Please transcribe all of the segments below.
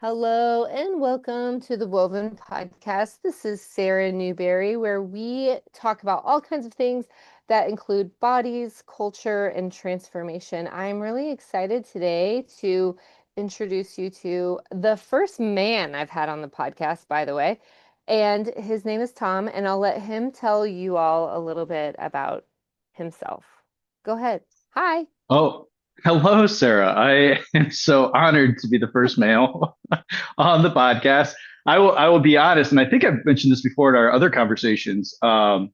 Hello and welcome to the Woven Podcast. This is Sarah Newberry, where we talk about all kinds of things that include bodies, culture, and transformation. I'm really excited today to introduce you to the first man I've had on the podcast, by the way. And his name is Tom, and I'll let him tell you all a little bit about himself. Go ahead. Hi. Oh, hello, Sarah. I am so honored to be the first male on the podcast. I will be honest, and I think I've mentioned this before in our other conversations. Uh,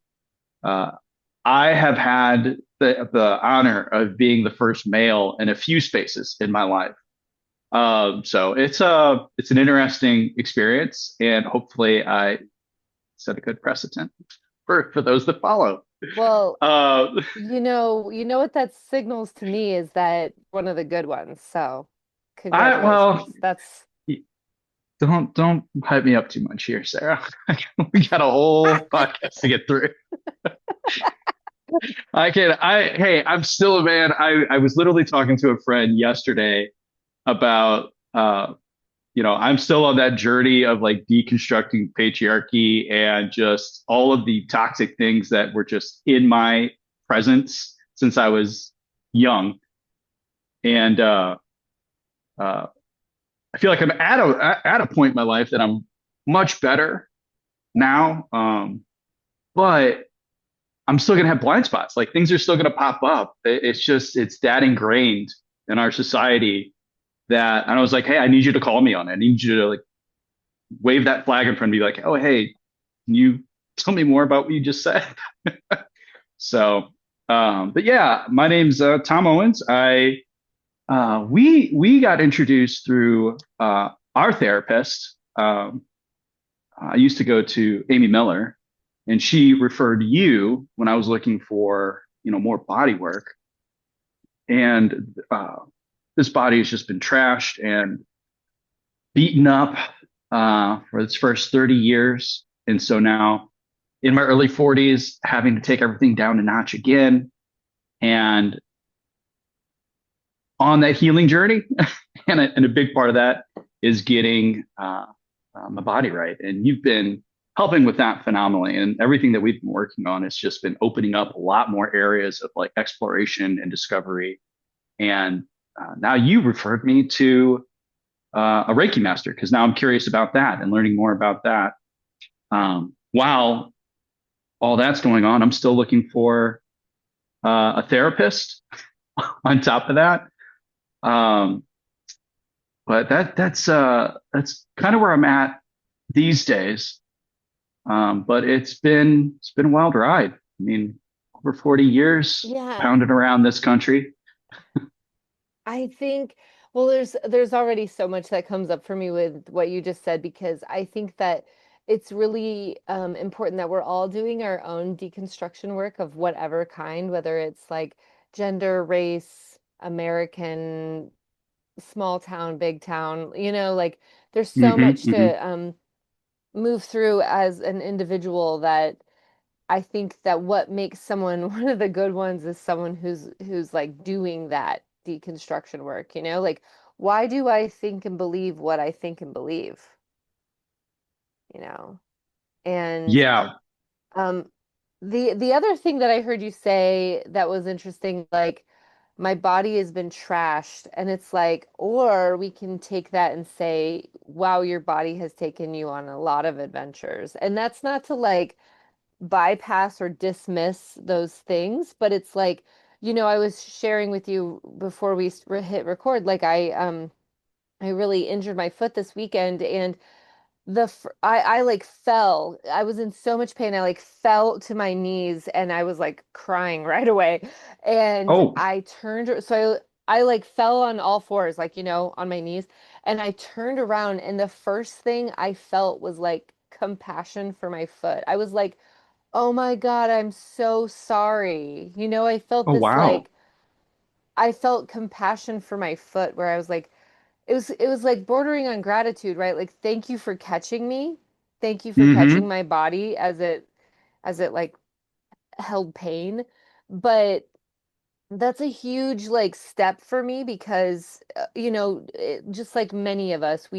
I have had the honor of being the first male in a few spaces in my life. So it's an interesting experience, and hopefully I set a good precedent for those that follow. Well, Uh, you know what that signals to me is that one of the good ones. So, I well. congratulations. That's Don't hype me up too much here, Sarah. We got a whole podcast to get through. Hey, I'm still a man. I was literally talking to a friend yesterday about I'm still on that journey of like deconstructing patriarchy and just all of the toxic things that were just in my presence since I was young. And uh I feel like I'm at a point in my life that I'm much better now. But I'm still gonna have blind spots. Like things are still gonna pop up. It's that ingrained in our society that and I was like, hey, I need you to call me on it. I need you to like wave that flag in front of me, like, oh hey, can you tell me more about what you just said? So but yeah, my name's Tom Owens. I we got introduced through our therapist. I used to go to Amy Miller, and she referred you when I was looking for, more body work. And this body has just been trashed and beaten up for its first 30 years. And so now in my early 40s, having to take everything down a notch again and on that healing journey. And a big part of that is getting my body right. And you've been helping with that phenomenally. And everything that we've been working on has just been opening up a lot more areas of like exploration and discovery. And now you referred me to a Reiki master because now I'm curious about that and learning more about that. While all that's going on, I'm still looking for a therapist on top of that. Um, but that's kind of where I'm at these days. But it's been a wild ride. I mean, over 40 years yeah. pounded around this country. I think, well, there's already so much that comes up for me with what you just said because I think that it's really important that we're all doing our own deconstruction work of whatever kind, whether it's like gender, race, American, small town, big town, like there's so Hmm. much Hmm. to move through as an individual that I think that what makes someone one of the good ones is someone who's like doing that deconstruction work, Like why do I think and believe what I think and believe, you know? And Yeah. um the other thing that I heard you say that was interesting, like my body has been trashed, and it's like, or we can take that and say, wow, your body has taken you on a lot of adventures. And that's not to like bypass or dismiss those things, but it's like, I was sharing with you before we hit record, like I really injured my foot this weekend, and I like fell. I was in so much pain. I like fell to my knees and I was like crying right away. And Oh, I turned, so I like fell on all fours, like, on my knees. And I turned around, and the first thing I felt was like compassion for my foot. I was like, oh my God, I'm so sorry. I felt oh this wow. like I felt compassion for my foot where I was like it was like bordering on gratitude, right? Like thank you for catching me. Thank you for catching Hmm. my body as it like held pain. But that's a huge like step for me because just like many of us,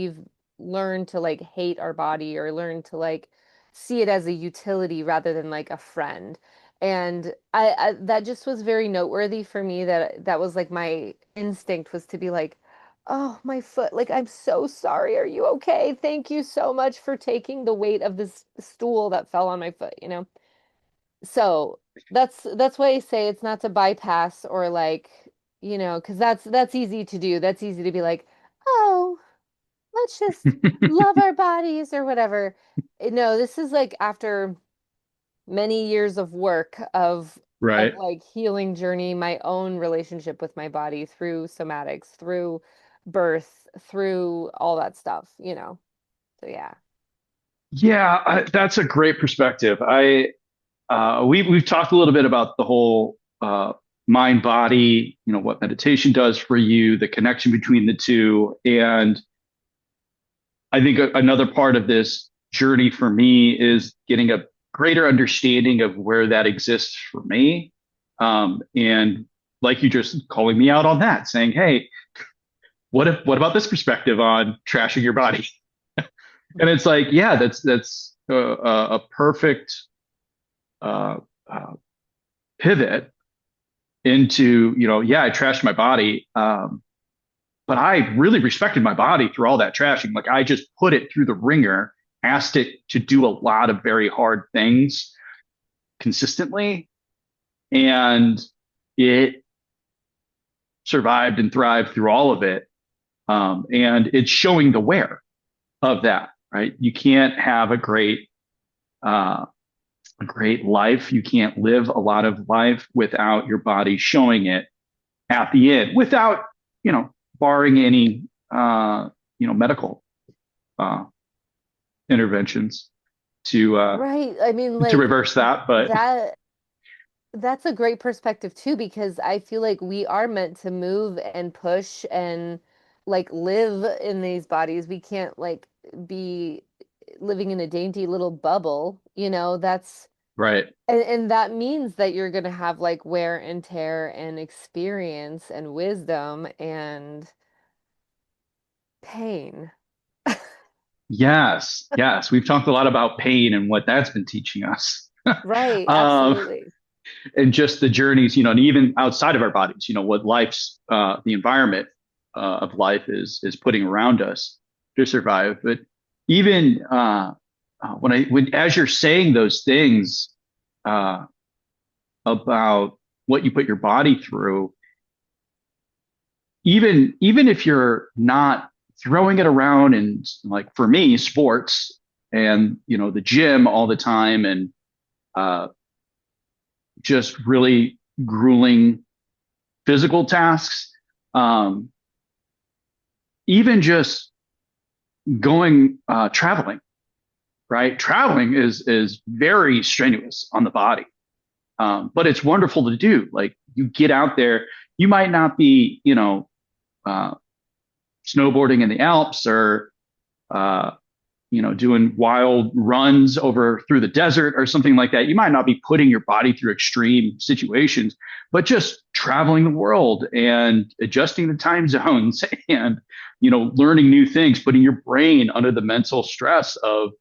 learn to like hate our body or learn to like see it as a utility rather than like a friend. And I that just was very noteworthy for me that that was like my instinct was to be like, oh, my foot, like I'm so sorry. Are you okay? Thank you so much for taking the weight of this stool that fell on my foot, you know? So that's why I say it's not to bypass or like, you know, because that's easy to do. That's easy to be like, oh, let's just love our bodies or whatever. No, this is like after many years of work of Right. like healing journey, my own relationship with my body through somatics, through birth, through all that stuff, you know. So yeah. Yeah, that's a great perspective. We've talked a little bit about the whole mind body, what meditation does for you, the connection between the two, and I think another part of this journey for me is getting a greater understanding of where that exists for me, and like you just calling me out on that, saying, "Hey, what about this perspective on trashing your body?" And it's like, yeah, that's a perfect uh, uh, pivot into, yeah, I trashed my body. But I really respected my body through all that trashing. Like I just put it through the ringer, asked it to do a lot of very hard things consistently, and it survived and thrived through all of it. And it's showing the wear of that, right? You can't have uh, a great life. You can't live a lot of life without your body showing it at the end, without, you know, barring any, medical uh, interventions Right. I mean, to like reverse that. But that that's a great perspective too, because I feel like we are meant to move and push and like live in these bodies. We can't like be living in a dainty little bubble, you know, that's right, and that means that you're gonna have like wear and tear and experience and wisdom and pain. yes, yes, we've talked a lot about pain and what that's been teaching us. Right, um, absolutely. and just the journeys, and even outside of our bodies, what life's the environment of life is putting around us to survive. But even when as you're saying those things uh, about what you put your body through, even if you're not throwing it around in, like for me, sports and the gym all the time, and uh, just really grueling physical tasks, um, even just going traveling, right? Traveling is very strenuous on the body, but it's wonderful to do. Like you get out there, you might not be, uh, snowboarding in the Alps or uh, doing wild runs over through the desert or something like that. You might not be putting your body through extreme situations, but just traveling the world and adjusting the time zones and, learning new things, putting your brain under the mental stress of,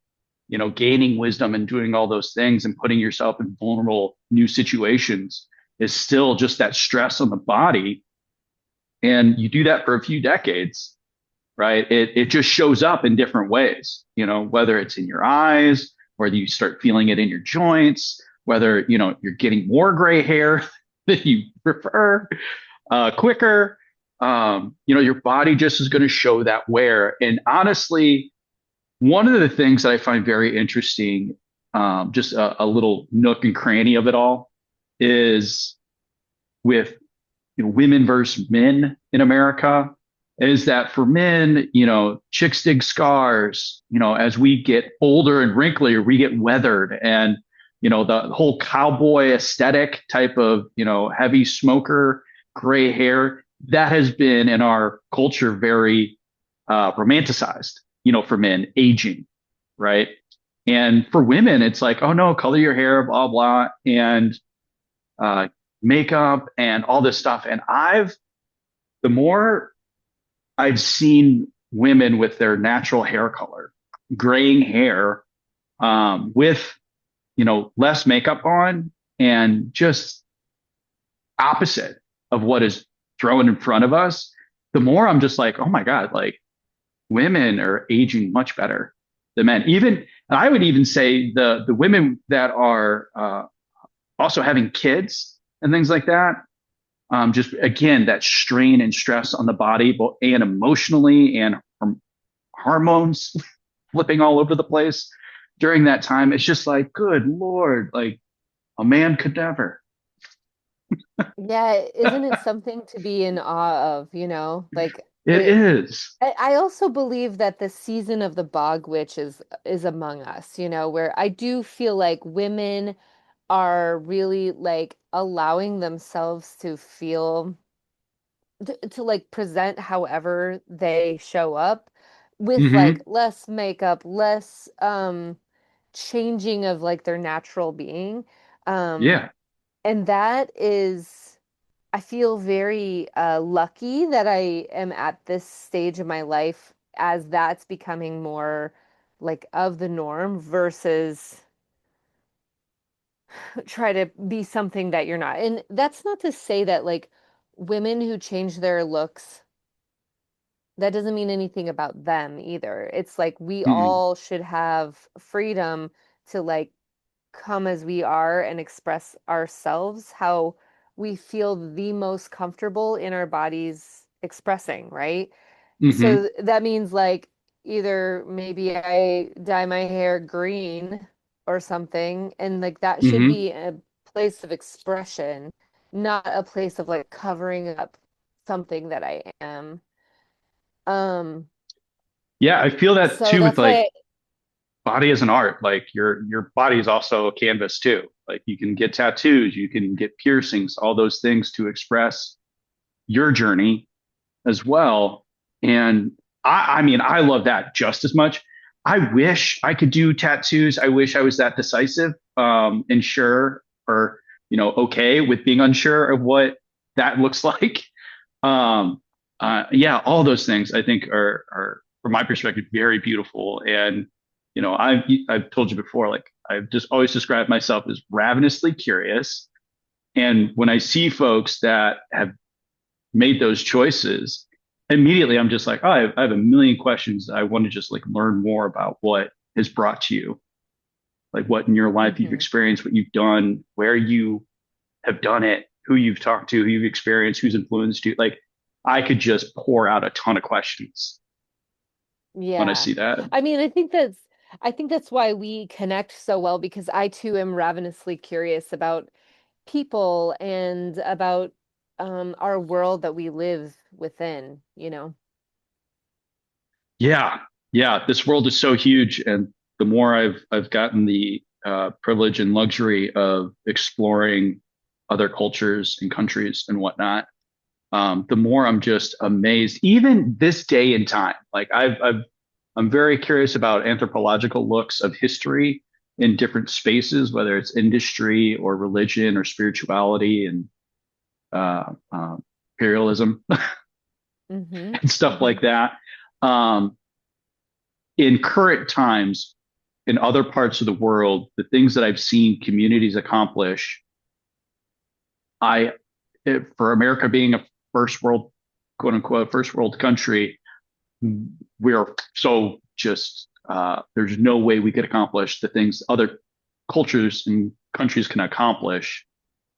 gaining wisdom and doing all those things and putting yourself in vulnerable new situations is still just that stress on the body. And you do that for a few decades, right? It just shows up in different ways, whether it's in your eyes, whether you start feeling it in your joints, whether, you're getting more gray hair than you prefer, quicker. Your body just is going to show that wear. And honestly, one of the things that I find very interesting, just a little nook and cranny of it all, is with women versus men in America, is that for men, chicks dig scars, as we get older and wrinklier, we get weathered. And, the whole cowboy aesthetic type of, heavy smoker, gray hair, that has been in our culture very romanticized, for men aging, right? And for women, it's like, oh no, color your hair, blah, blah. And uh, makeup and all this stuff. And the more I've seen women with their natural hair color, graying hair, with, less makeup on and just opposite of what is thrown in front of us, the more I'm just like, oh my God, like women are aging much better than men. Even, and I would even say the women that are also having kids and things like that, just again, that strain and stress on the body, both and emotionally and hormones flipping all over the place during that time. It's just like, good Lord, like a man could never. Yeah, isn't it something to be in awe of, you know? Like It it is. I also believe that the season of the bog witch is among us, you know, where I do feel like women are really like allowing themselves to feel to like present however they show up with like Hmm. less makeup, less changing of like their natural being. Um Yeah. and that is I feel very lucky that I am at this stage of my life as that's becoming more like of the norm versus try to be something that you're not. And that's not to say that like women who change their looks, that doesn't mean anything about them either. It's like we Mm-mm. all should have freedom to like come as we are and express ourselves how we feel the most comfortable in our bodies expressing, right? Hmm. So that means like either maybe I dye my hair green or something, and like that should Hmm. be a place of expression, not a place of like covering up something that I am. Um, Yeah, I feel that so too with that's like why, body as an art. Like your body is also a canvas too. Like you can get tattoos, you can get piercings, all those things to express your journey as well. And I mean, I love that just as much. I wish I could do tattoos. I wish I was that decisive, and sure, or okay with being unsure of what that looks like. Um, yeah, all those things I think are from my perspective very beautiful. And I've told you before, like I've just always described myself as ravenously curious. And when I see folks that have made those choices, immediately I'm just like, oh, I have a million questions. I want to just like learn more about what has brought you, like what in your life you've mhm. experienced, what you've done, where you have done it, who you've talked to, who you've experienced, who's influenced you. Like I could just pour out a ton of questions when I Yeah. see that. I mean, I think that's why we connect so well because I too am ravenously curious about people and about our world that we live within, you know. Yeah, yeah. This world is so huge, and the more I've gotten the privilege and luxury of exploring other cultures and countries and whatnot, the more I'm just amazed. Even this day and time, like I'm very curious about anthropological looks of history in different spaces, whether it's industry or religion or spirituality and imperialism Mm-hmm. and stuff Mm-hmm. like that. Um, in current times, in other parts of the world, the things that I've seen communities accomplish, I, for America being a first world, quote unquote, first world country, we're so just there's no way we could accomplish the things other cultures and countries can accomplish,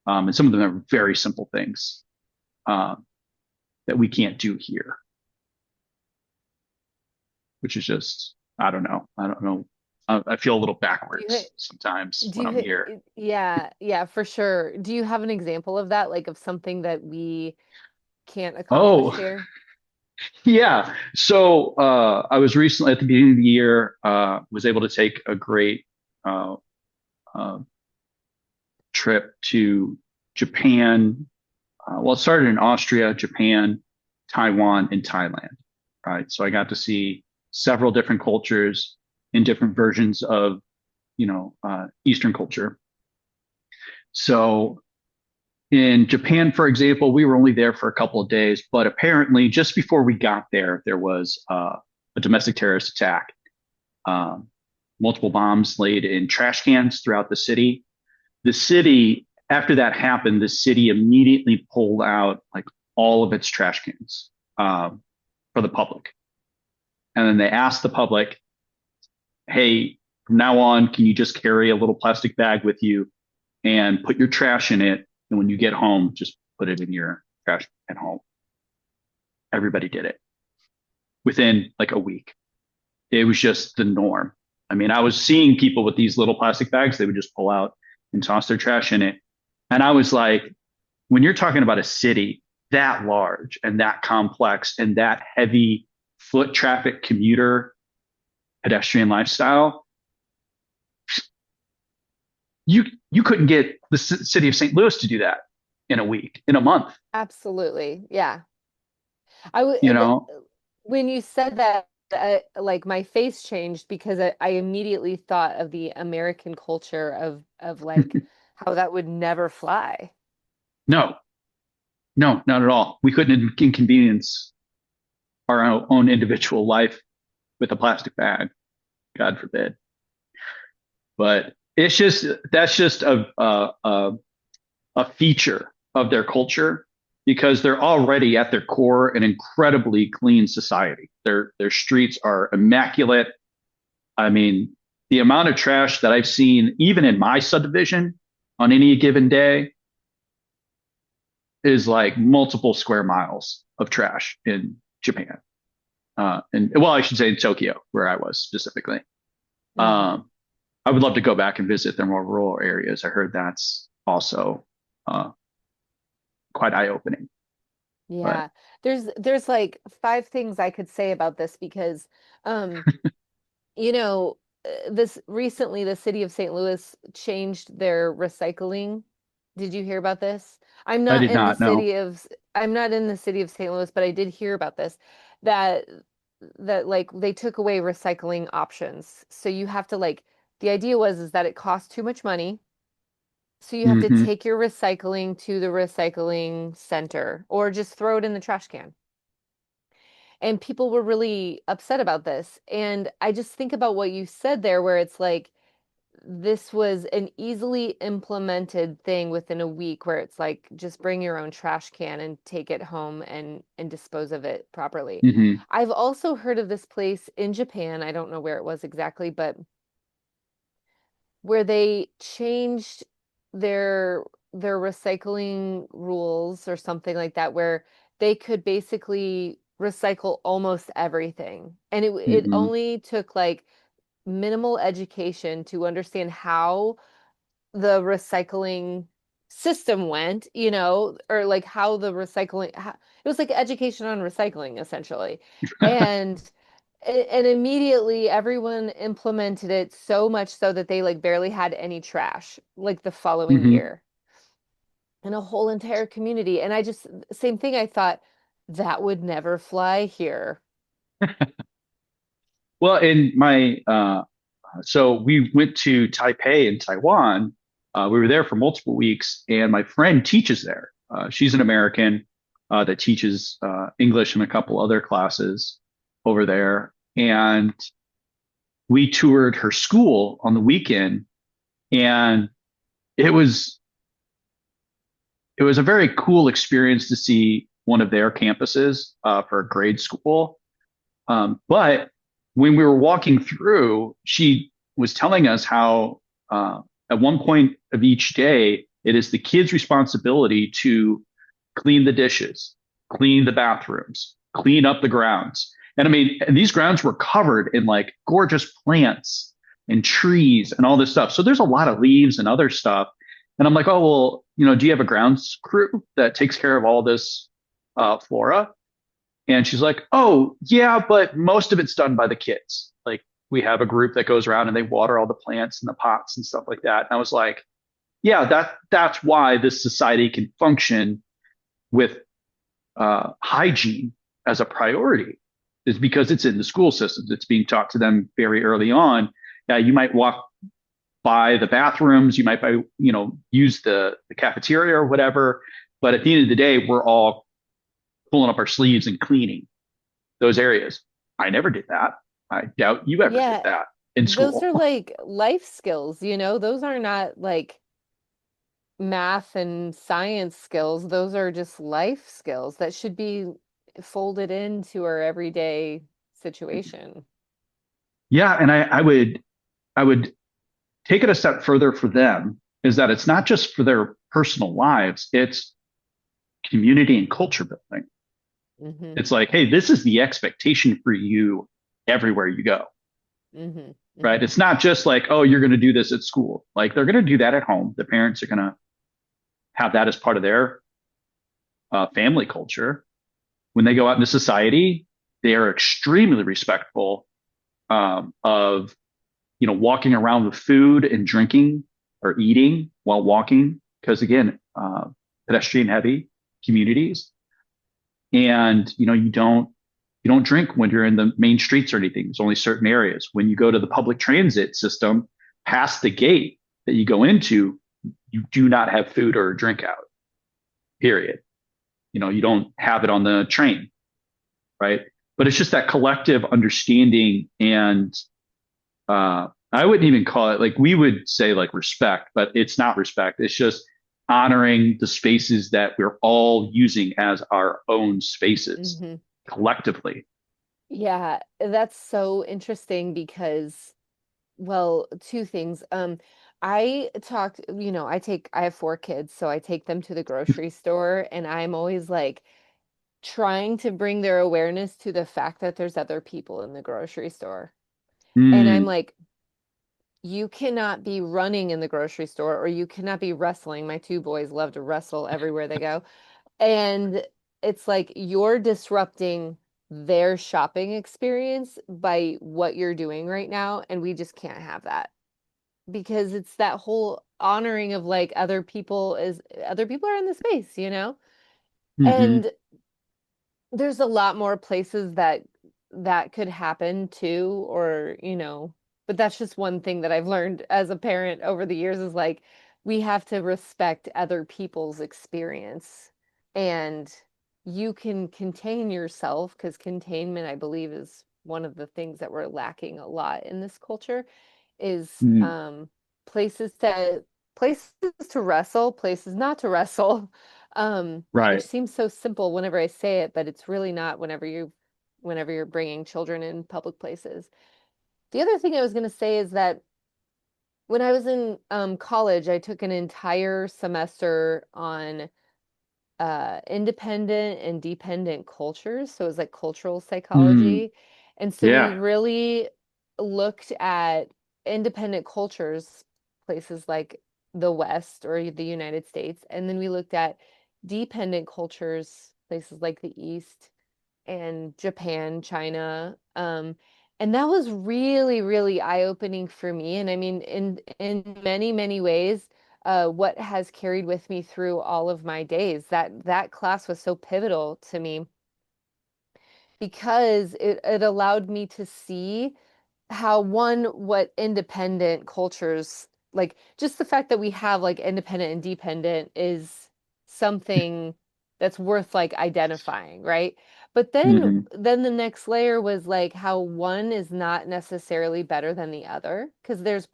and some of them are very simple things uh, that we can't do here, which is just I don't know. I feel a little Do you, backwards sometimes do when I'm you, here. yeah, yeah, for sure. Do you have an example of that, like of something that we can't accomplish Oh, here? yeah. So I was recently at the beginning of the year, was able to take a great uh, uh, trip to Japan. Well, it started in Austria, Japan, Taiwan, and Thailand. Right. So I got to see several different cultures in different versions of Eastern culture. So In Japan, for example, we were only there for a couple of days, but apparently, just before we got there, there was a domestic terrorist attack. Um, Multiple bombs laid in trash cans throughout the city. The city, after that happened, the city immediately pulled out like all of its trash cans for the public. And then they asked the public, hey, from now on, can you just carry a little plastic bag with you and put your trash in it? And when you get home, just put it in your trash at home. Everybody did it within like a week. It was just the norm. I mean, I was seeing people with these little plastic bags, they would just pull out and toss their trash in it. And I was like, when you're talking about a city that large and that complex and that heavy foot traffic commuter pedestrian lifestyle, you couldn't get the city of St. Louis to do that in a week, in a month, Absolutely. Yeah. I would, you know? when you said that, like my face changed because I immediately thought of the American culture of like how that would never fly. No, no, not at all. We couldn't inconvenience our own individual life with a plastic bag, God forbid. But it's just that's just a feature of their culture because they're already at their core an incredibly clean society. Their streets are immaculate. I mean, the amount of trash that I've seen, even in my subdivision, on any given day, is like multiple square miles of trash in Japan. And well, I should say in Tokyo, where I was specifically. Hmm. Um, I would love to go back and visit their more rural areas. I heard that's also uh, quite eye opening. But Yeah. There's like five things I could say about this because um you know, this recently the city of St. Louis changed their recycling. Did you hear about this? I did not know. I'm not in the city of St. Louis, but I did hear about this that like they took away recycling options. So you have to like the idea was is that it costs too much money. So you have to Hmm. take your recycling to the recycling center or just throw it in the trash can. And people were really upset about this. And I just think about what you said there, where it's like this was an easily implemented thing within a week, where it's like just bring your own trash can and take it home and dispose of it properly. Hmm. I've also heard of this place in Japan. I don't know where it was exactly, but where they changed their their recycling rules or something like that, where they could basically recycle almost everything. And it Hmm. only took like minimal education to understand how the recycling system went, or like how the it was like education on recycling essentially. And and immediately everyone implemented it so much so that they like barely had any trash like the following Hmm. year in a whole entire community. And I just same thing I thought that would never fly here. Well, in my so we went to Taipei in Taiwan. We were there for multiple weeks, and my friend teaches there. She's an American that teaches English and a couple other classes over there. And we toured her school on the weekend, and it was it was a very cool experience to see one of their campuses for a grade school. But when we were walking through, she was telling us how at one point of each day, it is the kids' responsibility to clean the dishes, clean the bathrooms, clean up the grounds. And I mean, and these grounds were covered in like gorgeous plants and trees and all this stuff. So there's a lot of leaves and other stuff. And I'm like, oh, well, do you have a grounds crew that takes care of all this flora? And she's like, oh, yeah, but most of it's done by the kids. Like we have a group that goes around and they water all the plants and the pots and stuff like that. And I was like, yeah, that's why this society can function with hygiene as a priority is because it's in the school systems. It's being taught to them very early on. Yeah, you might walk. buy the bathrooms, you might buy, use the cafeteria or whatever. But at the end of the day, we're all pulling up our sleeves and cleaning those areas. I never did that. I doubt you ever did Yeah, that in those school. are like life skills, you know? Those are not like math and science skills. Those are just life skills that should be folded into our everyday situation. Yeah, and I would take it a step further for them is that it's not just for their personal lives, it's community and culture building. Hmm. It's like, hey, this is the expectation for you everywhere you go, Hmm. right? Hmm. It's not just like, oh, you're going to do this at school. Like they're going to do that at home. The parents are going to have that as part of their family culture. When they go out into society, they are extremely respectful of walking around with food and drinking or eating while walking, because again, pedestrian heavy communities, and you don't drink when you're in the main streets or anything. There's only certain areas. When you go to the public transit system, past the gate that you go into, you do not have food or drink out. Period. You don't have it on the train, right? But it's just that collective understanding and I wouldn't even call it, like, we would say like respect, but it's not respect. It's just honoring the spaces that we're all using as our own spaces Hmm. collectively. Yeah, that's so interesting because, well, two things. I talked, I have four kids, so I take them to the grocery store, and I'm always like trying to bring their awareness to the fact that there's other people in the grocery store. And I'm Mm, like, you cannot be running in the grocery store or you cannot be wrestling. My two boys love to wrestle everywhere they go. And it's like you're disrupting their shopping experience by what you're doing right now. And we just can't have that because it's that whole honoring of like other people are in the space, you know? hmm And there's a lot more places that that could happen too, or, but that's just one thing that I've learned as a parent over the years is like we have to respect other people's experience. And you can contain yourself because containment, I believe, is one of the things that we're lacking a lot in this culture is mm, places to wrestle, places not to wrestle. Which right. seems so simple whenever I say it, but it's really not whenever you're bringing children in public places. The other thing I was going to say is that when I was in college, I took an entire semester on independent and dependent cultures. So it was like cultural Mm, psychology. And so we yeah. really looked at independent cultures, places like the West or the United States. And then we looked at dependent cultures, places like the East and Japan, China. And that was really, really eye-opening for me. And I mean, in many, many ways, what has carried with me through all of my days. That class was so pivotal to me because it allowed me to see how what independent cultures like just the fact that we have like independent and dependent is something that's worth like identifying, right? But hmm then the next layer was like how one is not necessarily better than the other because there's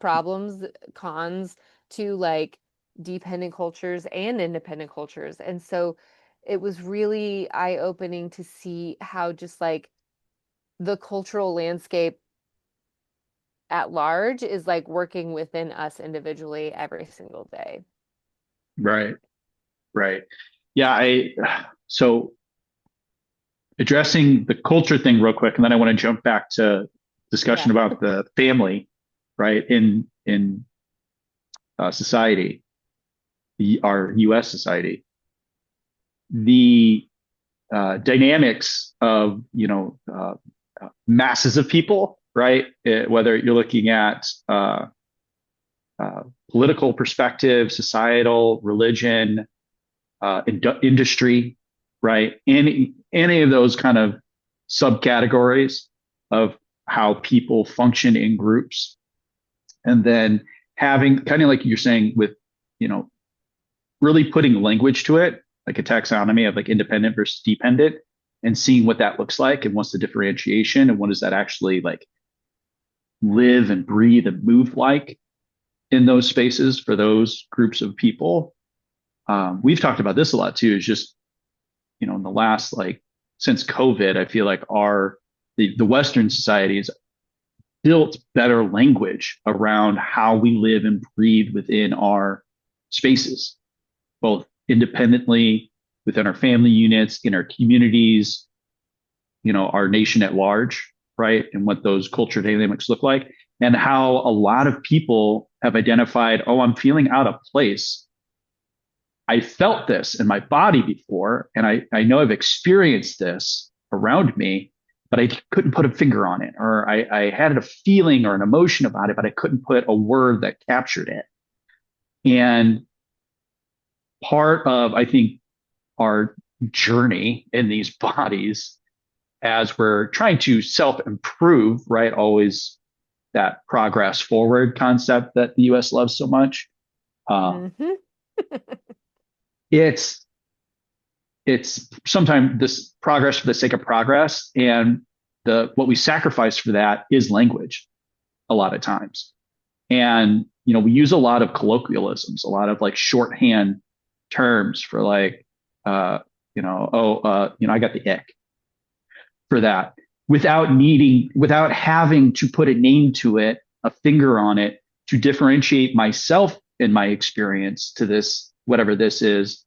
cons to like dependent cultures and independent cultures. And so it was really eye-opening to see how just like the cultural landscape at large is like working within us individually every single day. Right. Right. Yeah. So addressing the culture thing real quick, and then I want to jump back to Yeah. discussion about the family, right? In society, our U.S. society, the dynamics of masses of people, right? Whether you're looking at uh, political perspective, societal, religion, industry, right? Any of those kind of subcategories of how people function in groups, and then having kind of like you're saying with, you know, really putting language to it, like a taxonomy of like independent versus dependent, and seeing what that looks like and what's the differentiation and what does that actually like live and breathe and move like in those spaces for those groups of people. We've talked about this a lot too, is just, you know, in the last like since COVID, I feel like the Western society has built better language around how we live and breathe within our spaces, both independently within our family units, in our communities, you know, our nation at large, right? And what those culture dynamics look like, and how a lot of people have identified, oh, I'm feeling out of place. I felt this in my body before, and I know I've experienced this around me, but I couldn't put a finger on it, or I had a feeling or an emotion about it, but I couldn't put a word that captured it. And part of, I think, our journey in these bodies as we're trying to self improve, right? Always that progress forward concept that the US loves so much. Uh, Hmm. it's it's sometimes this progress for the sake of progress, and the what we sacrifice for that is language a lot of times. And you know, we use a lot of colloquialisms, a lot of like shorthand terms for like, uh, you know, I got the ick for that, without having to put a name to it, a finger on it, to differentiate myself in my experience to this, whatever this is,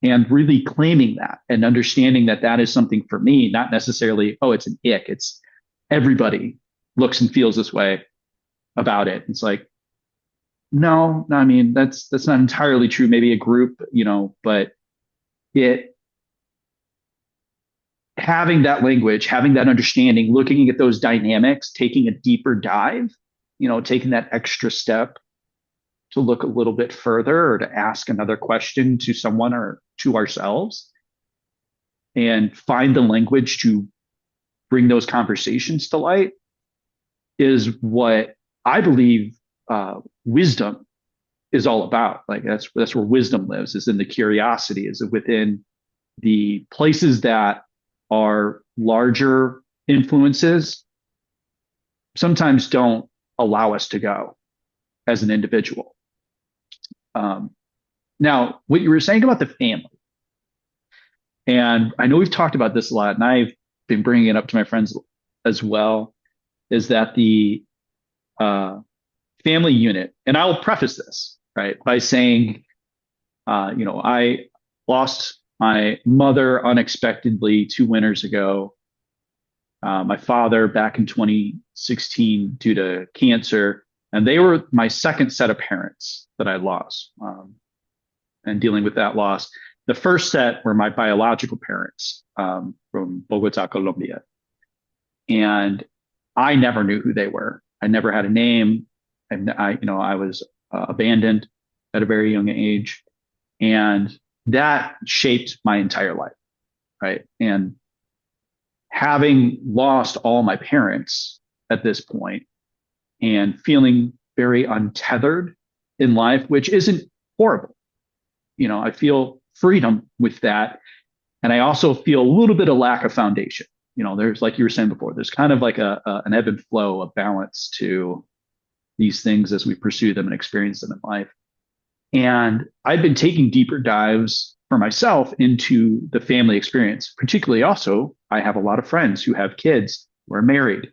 and really claiming that and understanding that that is something for me, not necessarily, oh, it's an ick. It's everybody looks and feels this way about it. It's like, no, I mean, that's not entirely true. Maybe a group, you know, but it having that language, having that understanding, looking at those dynamics, taking a deeper dive, you know, taking that extra step to look a little bit further or to ask another question to someone or to ourselves and find the language to bring those conversations to light is what I believe wisdom is all about. Like that's where wisdom lives, is in the curiosity, is within the places that are larger influences sometimes don't allow us to go as an individual. Um, Now, what you were saying about the family, and I know we've talked about this a lot, and I've been bringing it up to my friends as well, is that the uh, family unit, and I'll preface this, right, by saying, you know, I lost my mother unexpectedly 2 winters ago, my father back in 2016 due to cancer, and they were my second set of parents that I lost. And dealing with that loss. The first set were my biological parents from Bogota, Colombia. And I never knew who they were. I never had a name. And I was abandoned at a very young age. And that shaped my entire life. Right. And having lost all my parents at this point and feeling very untethered in life, which isn't horrible. You know, I feel freedom with that. And I also feel a little bit of lack of foundation. You know, there's, like you were saying before, there's kind of like an ebb and flow, a balance to these things as we pursue them and experience them in life. And I've been taking deeper dives for myself into the family experience. Particularly also, I have a lot of friends who have kids, who are married,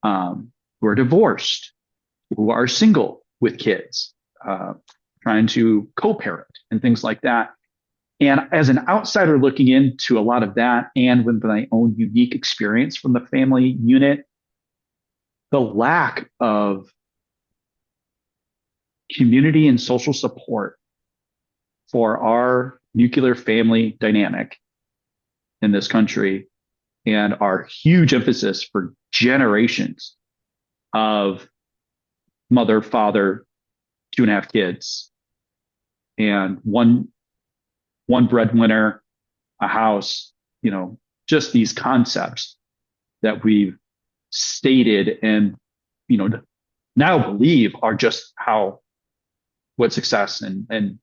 who are divorced, who are single with kids, trying to co-parent and things like that. And as an outsider looking into a lot of that, and with my own unique experience from the family unit, the lack of community and social support for our nuclear family dynamic in this country, and our huge emphasis for generations of mother, father, 2.5 kids, and one breadwinner, a house, you know, just these concepts that we've stated and, you know, now believe are just how what success and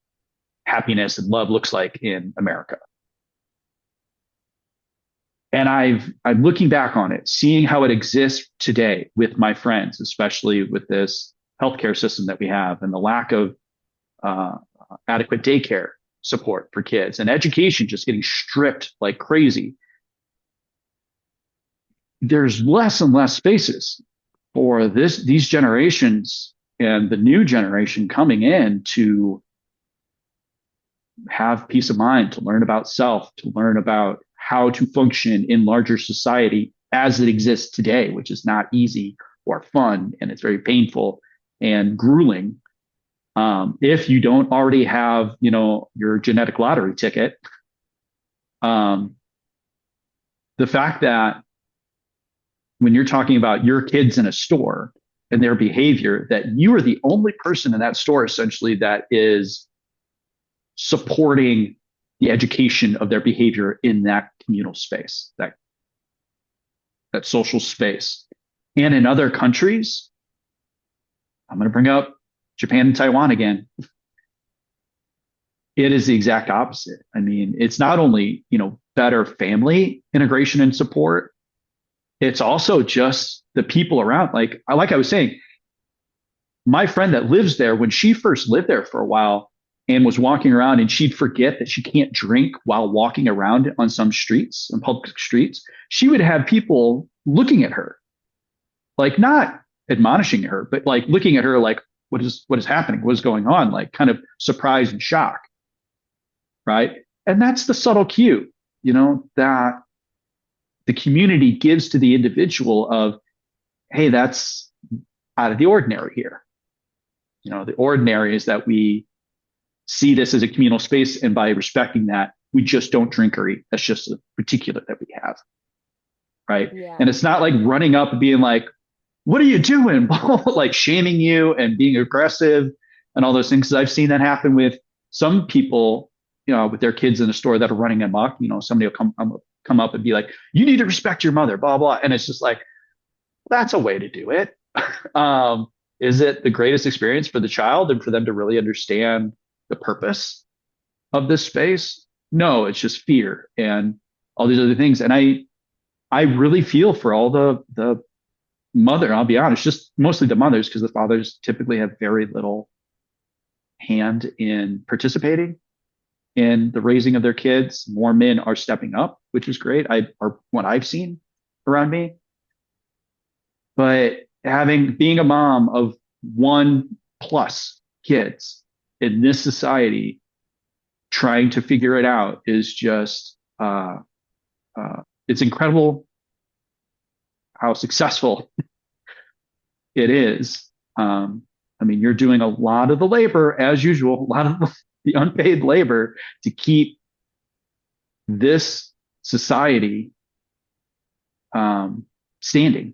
happiness and love looks like in America. And I'm looking back on it, seeing how it exists today with my friends, especially with this healthcare system that we have and the lack of uh, adequate daycare support for kids and education just getting stripped like crazy. There's less and less spaces for these generations and the new generation coming in to have peace of mind, to learn about self, to learn about how to function in larger society as it exists today, which is not easy or fun, and it's very painful and grueling. If you don't already have, your genetic lottery ticket, um, the fact that when you're talking about your kids in a store and their behavior, that you are the only person in that store essentially that is supporting the education of their behavior in that communal space, that social space. And in other countries, I'm going to bring up Japan and Taiwan again. It is the exact opposite. I mean, it's not only, better family integration and support, it's also just the people around. Like I was saying, my friend that lives there, when she first lived there for a while and was walking around, and she'd forget that she can't drink while walking around on some streets, on public streets, she would have people looking at her, like not admonishing her, but like looking at her like, what is happening? What is going on? Like kind of surprise and shock, right? And that's the subtle cue, that the community gives to the individual of, hey, that's out of the ordinary here. The ordinary is that we see this as a communal space, and by respecting that, we just don't drink or eat. That's just a particular that we have, right? And Yeah. it's not like running up and being like, "What are you doing?" like shaming you and being aggressive and all those things. 'Cause I've seen that happen with some people, with their kids in the store that are running amok. Somebody will come up and be like, "You need to respect your mother," blah blah, and it's just like that's a way to do it. um, is it the greatest experience for the child and for them to really understand the purpose of this space? No, it's just fear and all these other things. And I really feel for all the mother. I'll be honest, just mostly the mothers, because the fathers typically have very little hand in participating in the raising of their kids. More men are stepping up, which is great. Or what I've seen around me. But being a mom of one plus kids in this society, trying to figure it out is just it's incredible how successful it is. I mean, you're doing a lot of the labor as usual, a lot of the unpaid labor to keep this society standing.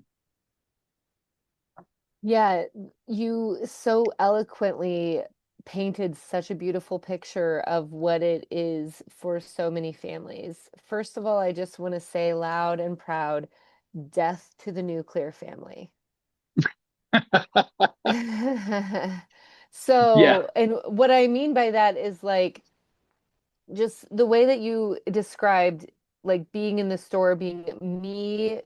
Yeah, you so eloquently painted such a beautiful picture of what it is for so many families. First of all, I just want to say loud and proud, death to the nuclear family. Yeah. So, and what I mean by that is like just the way that you described like being in the store, being me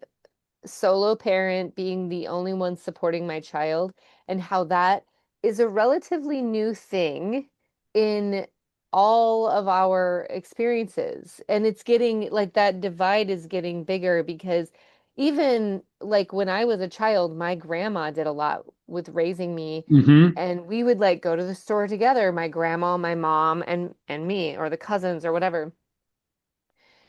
solo parent, being the only one supporting my child, and how that is a relatively new thing in all of our experiences. And it's getting like that divide is getting bigger because even like when I was a child, my grandma did a lot with raising me. Hmm. And we would like go to the store together, my grandma, my mom, and me, or the cousins or whatever.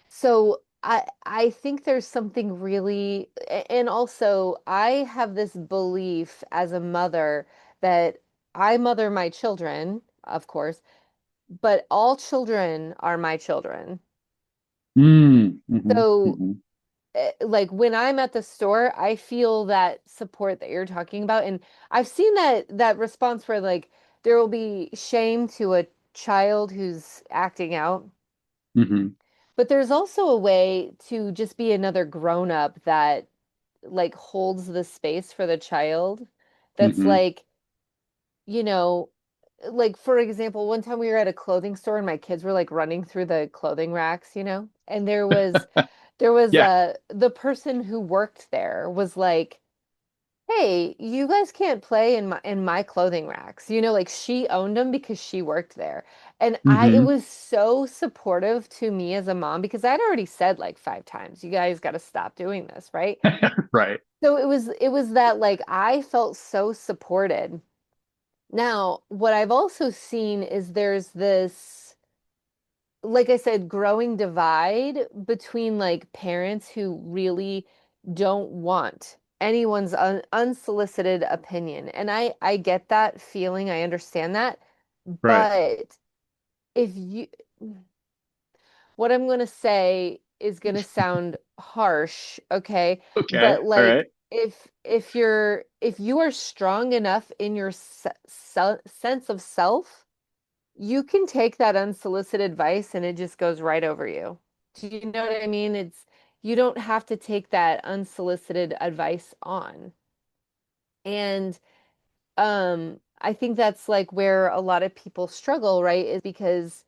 So I think there's something really, and also I have this belief as a mother that I mother my children, of course, but all children are my children. Mm-hmm. So Hmm. like when I'm at the store, I feel that support that you're talking about, and I've seen that response where like there will be shame to a child who's acting out. Hmm. But there's also a way to just be another grown up that like holds the space for the child. That's Hmm. like, you know, like for example, one time we were at a clothing store and my kids were like running through the clothing racks, and there was Yeah. the person who worked there was like, "Hey, you guys can't play in my clothing racks." Like she owned them because she worked there. And it Hmm. was so supportive to me as a mom because I'd already said like 5 times, "You guys got to stop doing this," right? Right. So it was that like I felt so supported. Now, what I've also seen is there's this, like I said, growing divide between like parents who really don't want anyone's unsolicited opinion. And I get that feeling. I understand that. Right. But if you, what I'm going to say is going to sound harsh, okay? Okay. But All right. like if you are strong enough in your sense of self, you can take that unsolicited advice and it just goes right over you. Do you know what I mean? You don't have to take that unsolicited advice on. And I think that's like where a lot of people struggle, right? Is because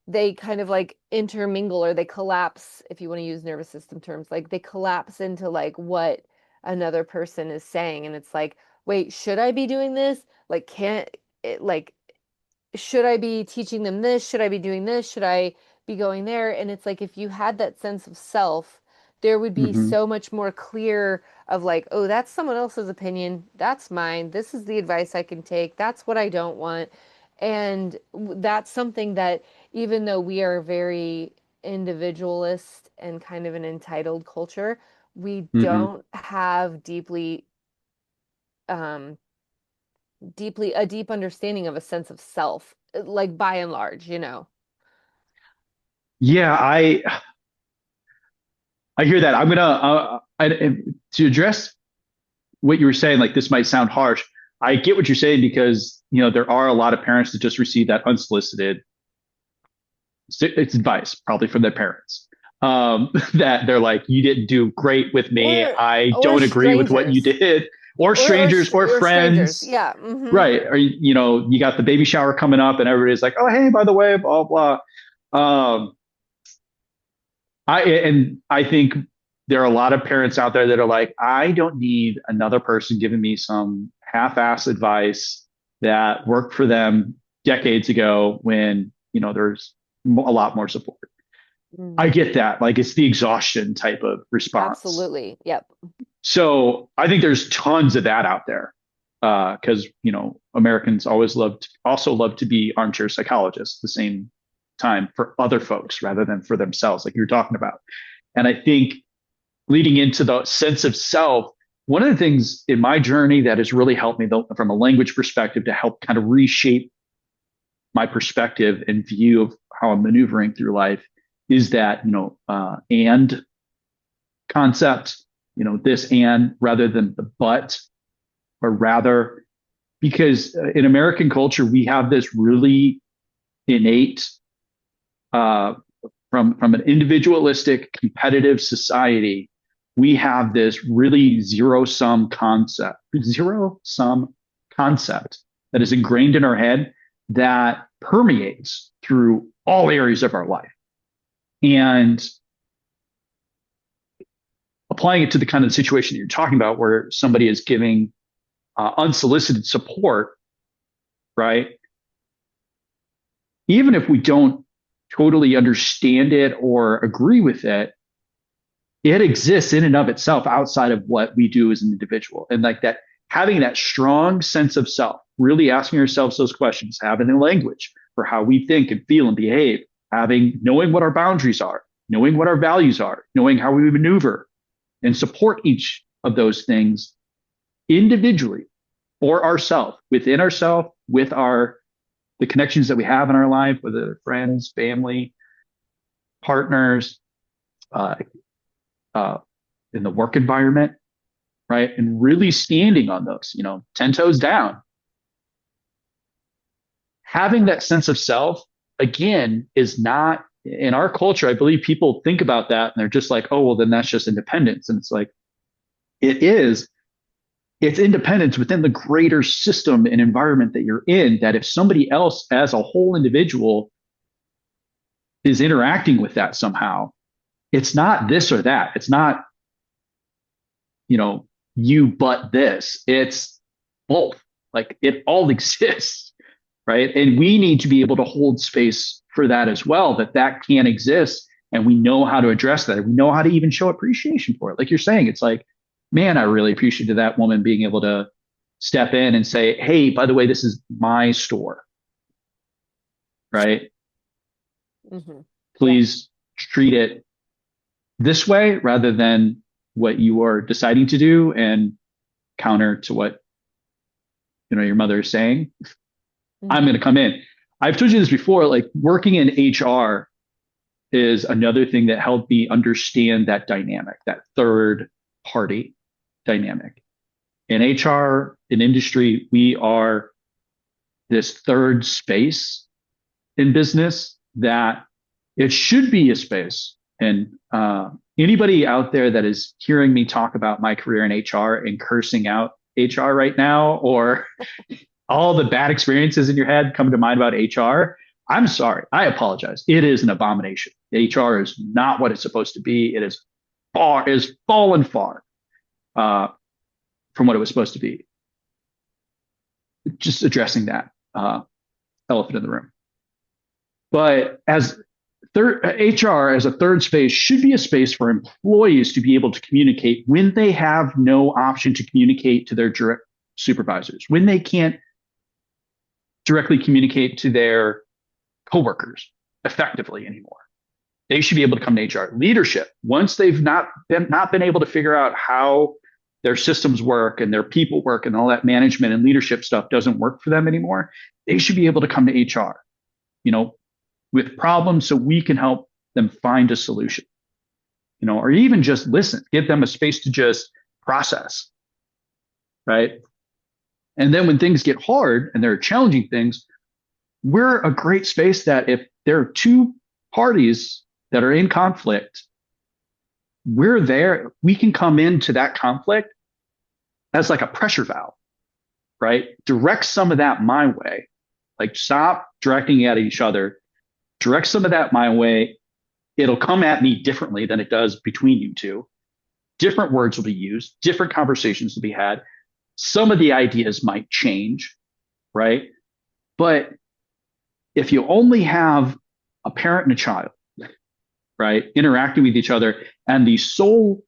they kind of like intermingle or they collapse, if you want to use nervous system terms, like they collapse into like what another person is saying. And it's like, wait, should I be doing this? Like, can't it like should I be teaching them this? Should I be doing this? Should I be going there? And it's like if you had that sense of self, there would be Hmm. so much more clear of like, oh, that's someone else's opinion. That's mine. This is the advice I can take. That's what I don't want. And that's something that even though we are very individualist and kind of an entitled culture, we Hmm. don't have um, a deep understanding of a sense of self, like by and large. Yeah. I hear that. I'm gonna to address what you were saying. Like this might sound harsh. I get what you're saying because there are a lot of parents that just receive that unsolicited it's advice, probably from their parents. That they're like, you didn't do great with me. Or I or don't agree with what you strangers. did. Or Or or strangers or or strangers. friends. Yeah. Mm-hmm. Right. Or, you got the baby shower coming up and everybody's like, oh, hey, by the way, blah, blah. Um, I think there are a lot of parents out there that are like, I don't need another person giving me some half-ass advice that worked for them decades ago when, there's a lot more support. I Mm. get that. Like it's the exhaustion type of response. Absolutely. Yep. So I think there's tons of that out there. Because Americans also love to be armchair psychologists at the same time for other folks rather than for themselves, like you're talking about. And I think leading into the sense of self, one of the things in my journey that has really helped me though, from a language perspective to help kind of reshape my perspective and view of how I'm maneuvering through life is that, and concept, this and rather than the but, or rather, because in American culture, we have this really innate, uh, from an individualistic, competitive society, we have this really zero sum concept that is ingrained in our head that permeates through all areas of our life. And applying it to the kind of situation that you're talking about, where somebody is giving unsolicited support, right? Even if we don't totally understand it or agree with it, it exists in and of itself outside of what we do as an individual. And like that, having that strong sense of self, really asking ourselves those questions, having a language for how we think and feel and behave, knowing what our boundaries are, knowing what our values are, knowing how we maneuver and support each of those things individually or ourself, within ourself, with the connections that we have in our life, whether friends, family, partners, uh, uh, in the work environment, right? And really standing on those, 10 toes down. Having that sense of self, again, is not in our culture. I believe people think about that and they're just like, oh, well, then that's just independence. And it's like, it is, it's independence within the greater system and environment that you're in, that if somebody else as a whole individual is interacting with that somehow, it's not this or that. It's not, you know, you but this. It's both. Like it all exists, right? And we need to be able to hold space for that as well, that that can exist. And we know how to address that. We know how to even show appreciation for it. Like you're saying, it's like, man, I really appreciated that woman being able to step in and say, hey, by the way, this is my store, right? Hmm. Yeah. Please treat it this way rather than what you are deciding to do, and counter to what your mother is saying. I'm Hmm. going to come in. I've told you this before, like working in HR is another thing that helped me understand that dynamic, that third party dynamic. In HR, in industry, we are this third space in business that it should be a space. And anybody out there that is hearing me talk about my career in HR and cursing out HR right now, or all the bad experiences in your head coming to mind about HR, I'm sorry. I apologize. It is an abomination. HR is not what it's supposed to be. It is fallen far uh, from what it was supposed to be. Just addressing that elephant in the room. But as HR as a third space should be a space for employees to be able to communicate when they have no option to communicate to their direct supervisors, when they can't directly communicate to their coworkers effectively anymore. They should be able to come to HR. Leadership, once they've not been able to figure out how their systems work and their people work and all that management and leadership stuff doesn't work for them anymore, they should be able to come to HR, you know, with problems so we can help them find a solution, or even just listen, give them a space to just process, right? And then when things get hard and there are challenging things, we're a great space that if there are two parties that are in conflict, we're there. We can come into that conflict as like a pressure valve, right? Direct some of that my way. Like stop directing at each other, direct some of that my way. It'll come at me differently than it does between you two. Different words will be used, different conversations will be had. Some of the ideas might change, right? But if you only have a parent and a child, right, interacting with each other, and the sole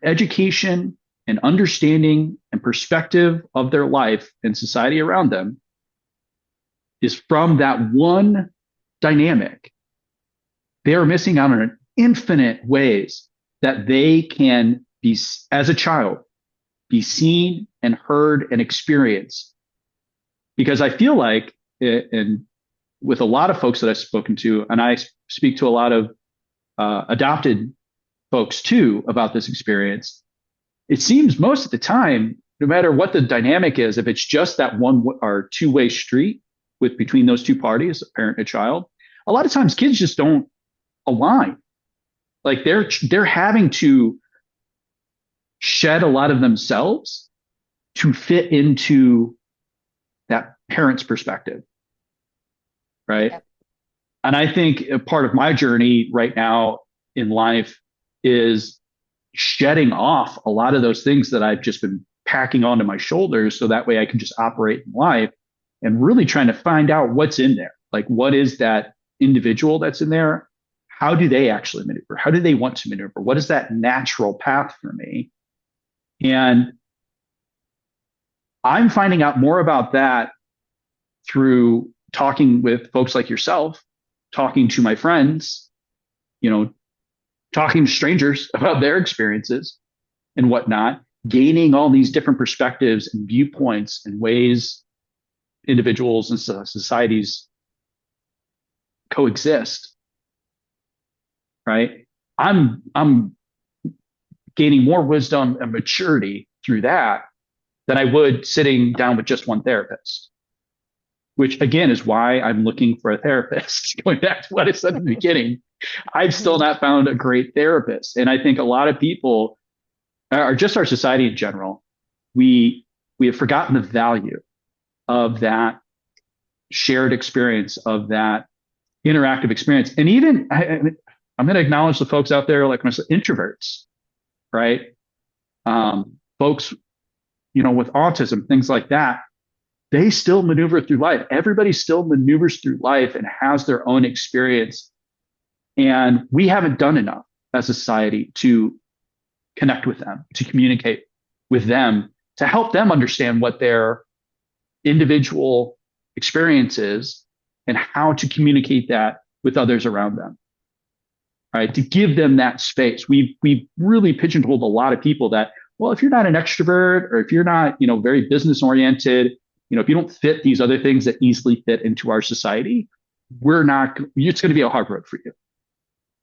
education and understanding and perspective of their life and society around them is from that one dynamic, they are missing out on infinite ways that they can be, as a child, be seen and heard and experienced. Because I feel like, and with a lot of folks that I've spoken to, and I speak to a lot of adopted folks too about this experience, it seems most of the time, no matter what the dynamic is, if it's just that one or two-way street with between those two parties, a parent and a child, a lot of times kids just don't align. Like they're having to shed a lot of themselves to fit into that parent's perspective, right? Yep. And I think a part of my journey right now in life is shedding off a lot of those things that I've just been packing onto my shoulders so that way I can just operate in life, and really trying to find out what's in there. Like, what is that individual that's in there? How do they actually maneuver? How do they want to maneuver? What is that natural path for me? And I'm finding out more about that through talking with folks like yourself, talking to my friends, you know, talking to strangers about their experiences and whatnot, gaining all these different perspectives and viewpoints and ways individuals and societies coexist, right? I'm gaining more wisdom and maturity through that than I would sitting down with just one therapist, which again is why I'm looking for a therapist. Going back to what I said in the beginning, I've still Hmm. not found a great therapist. And I think a lot of people, are just our society in general, we we have forgotten the value of that shared experience, of that interactive experience. And even I'm going to acknowledge the folks out there like myself, introverts, right? Folks, with autism, things like that, they still maneuver through life. Everybody still maneuvers through life and has their own experience. And we haven't done enough as a society to connect with them, to communicate with them, to help them understand what their individual experience is and how to communicate that with others around them. Right. To give them that space. We've really pigeonholed a lot of people that, well, if you're not an extrovert or if you're not, very business oriented, if you don't fit these other things that easily fit into our society, it's going to be a hard road for you.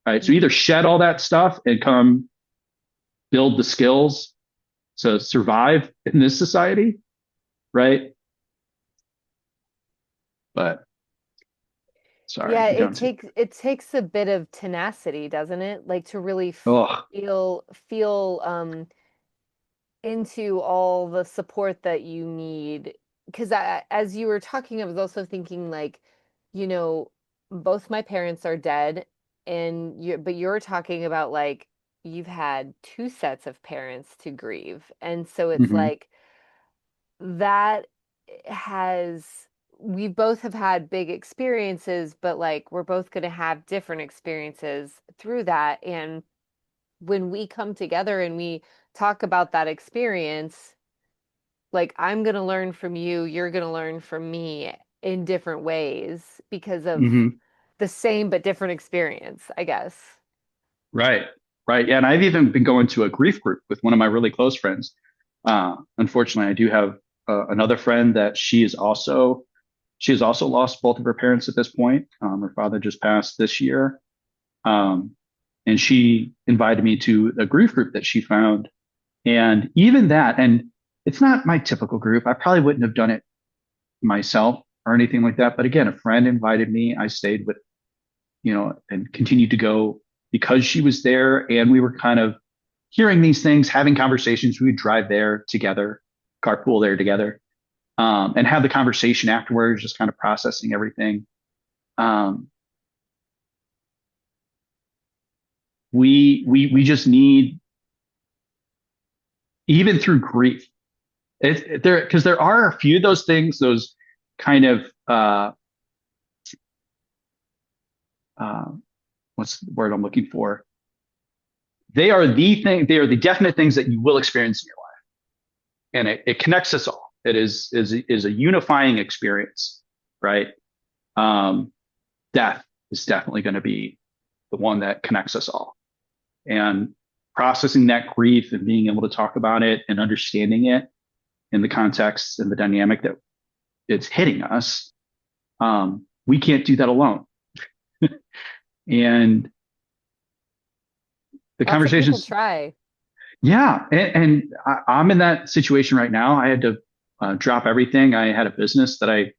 Right. So either shed all that stuff and come build the skills to survive in this society. Right. But sorry, Yeah, you're going to. it takes a bit of tenacity, doesn't it? Like to really Oh. feel into all the support that you need. Because as you were talking, I was also thinking like, you know, both my parents are dead, and but you're talking about like you've had two sets of parents to grieve, and so it's Mm-hmm, like that has we both have had big experiences, but like we're both going to have different experiences through that. And when we come together and we talk about that experience, like I'm going to learn from you, you're going to learn from me in different ways because of mm-hmm. the same but different experience, I guess. Right. Right. Yeah. And I've even been going to a grief group with one of my really close friends. Unfortunately, I do have another friend that she has also lost both of her parents at this point. Her father just passed this year. Um, and she invited me to a grief group that she found. And even that, and it's not my typical group. I probably wouldn't have done it myself or anything like that. But again, a friend invited me. I stayed with, and continued to go because she was there. And we were kind of hearing these things, having conversations. We would drive there together, carpool there together, and have the conversation afterwards, just kind of processing everything. Um, we just need, even through grief, there, because there are a few of those things, those kind of uh, what's the word I'm looking for? They are the definite things that you will experience in your life, and it connects us all. It is a unifying experience, right? Um, Death is definitely going to be the one that connects us all, and processing that grief and being able to talk about it and understanding it in the context and the dynamic that it's hitting us. We can't do that alone, and the Lots of people conversations. try. Yeah, and I'm in that situation right now. I had to drop everything. I had a business that I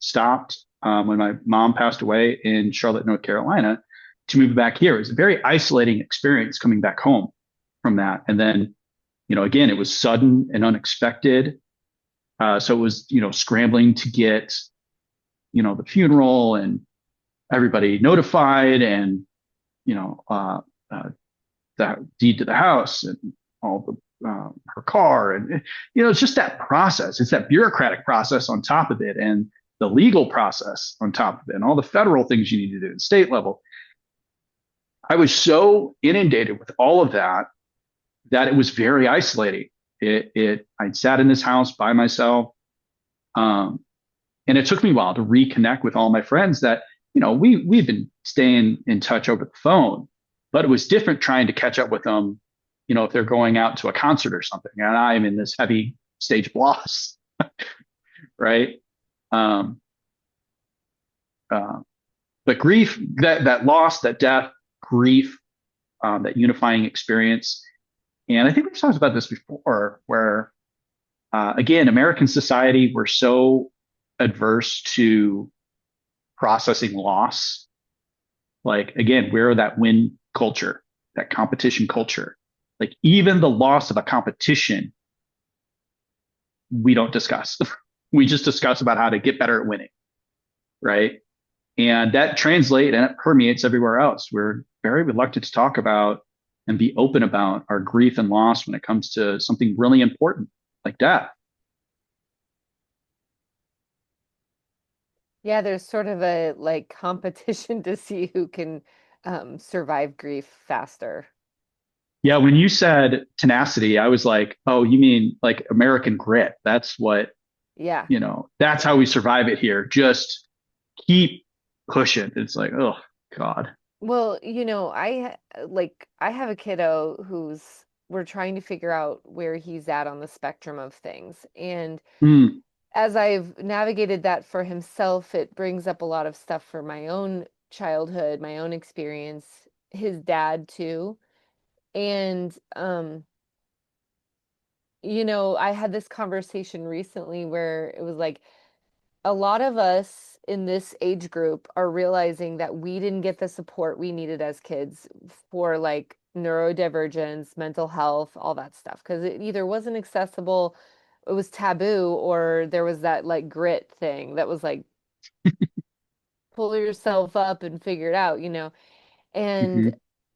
stopped when my mom passed away in Charlotte, North Carolina, to move back here. It was a very isolating experience coming back home from that. And then, again, it was sudden and unexpected. So it was, scrambling to get, the funeral and everybody notified, and, you know, uh, uh, the deed to the house and all the her car, and it's just that process. It's that bureaucratic process on top of it, and the legal process on top of it, and all the federal things you need to do at state level. I was so inundated with all of that that it was very isolating. I sat in this house by myself, um, and it took me a while to reconnect with all my friends that we've been staying in touch over the phone, but it was different trying to catch up with them, if they're going out to a concert or something, and I'm in this heavy stage of loss, right? Um, uh, but grief, that loss, that death, grief, that unifying experience. And I think we've talked about this before, where again, American society, we're so adverse to processing loss. Like, again, we're that win culture, that competition culture. Like, even the loss of a competition we don't discuss. We just discuss about how to get better at winning, right? And that translates and it permeates everywhere else. We're very reluctant to talk about and be open about our grief and loss when it comes to something really important like death. Yeah, there's sort of a like competition to see who can survive grief faster. Yeah, when you said tenacity, I was like, oh, you mean like American grit. That's what, Yeah. that's how Yeah. we survive it here. Just keep pushing. It's like, oh, God. Well, I have a kiddo who's we're trying to figure out where he's at on the spectrum of things. And Mm, as I've navigated that for himself, it brings up a lot of stuff for my own childhood, my own experience, his dad too. And I had this conversation recently where it was like a lot of us in this age group are realizing that we didn't get the support we needed as kids for like neurodivergence, mental health, all that stuff, because it either wasn't accessible, it was taboo, or there was that like grit thing that was like pull yourself up and figure it out, And hmm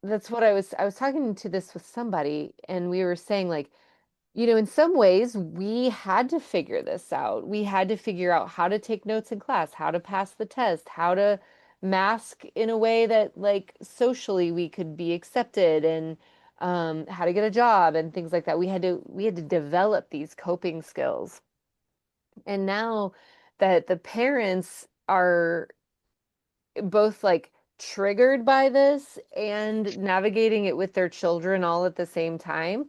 that's what I was talking to this with somebody, and we were saying like, in some ways, we had to figure this out. We had to figure out how to take notes in class, how to pass the test, how to mask in a way that, like, socially we could be accepted, and how to get a job and things like that. We had to develop these coping skills. And now that the parents are both like triggered by this and navigating it with their children all at the same time,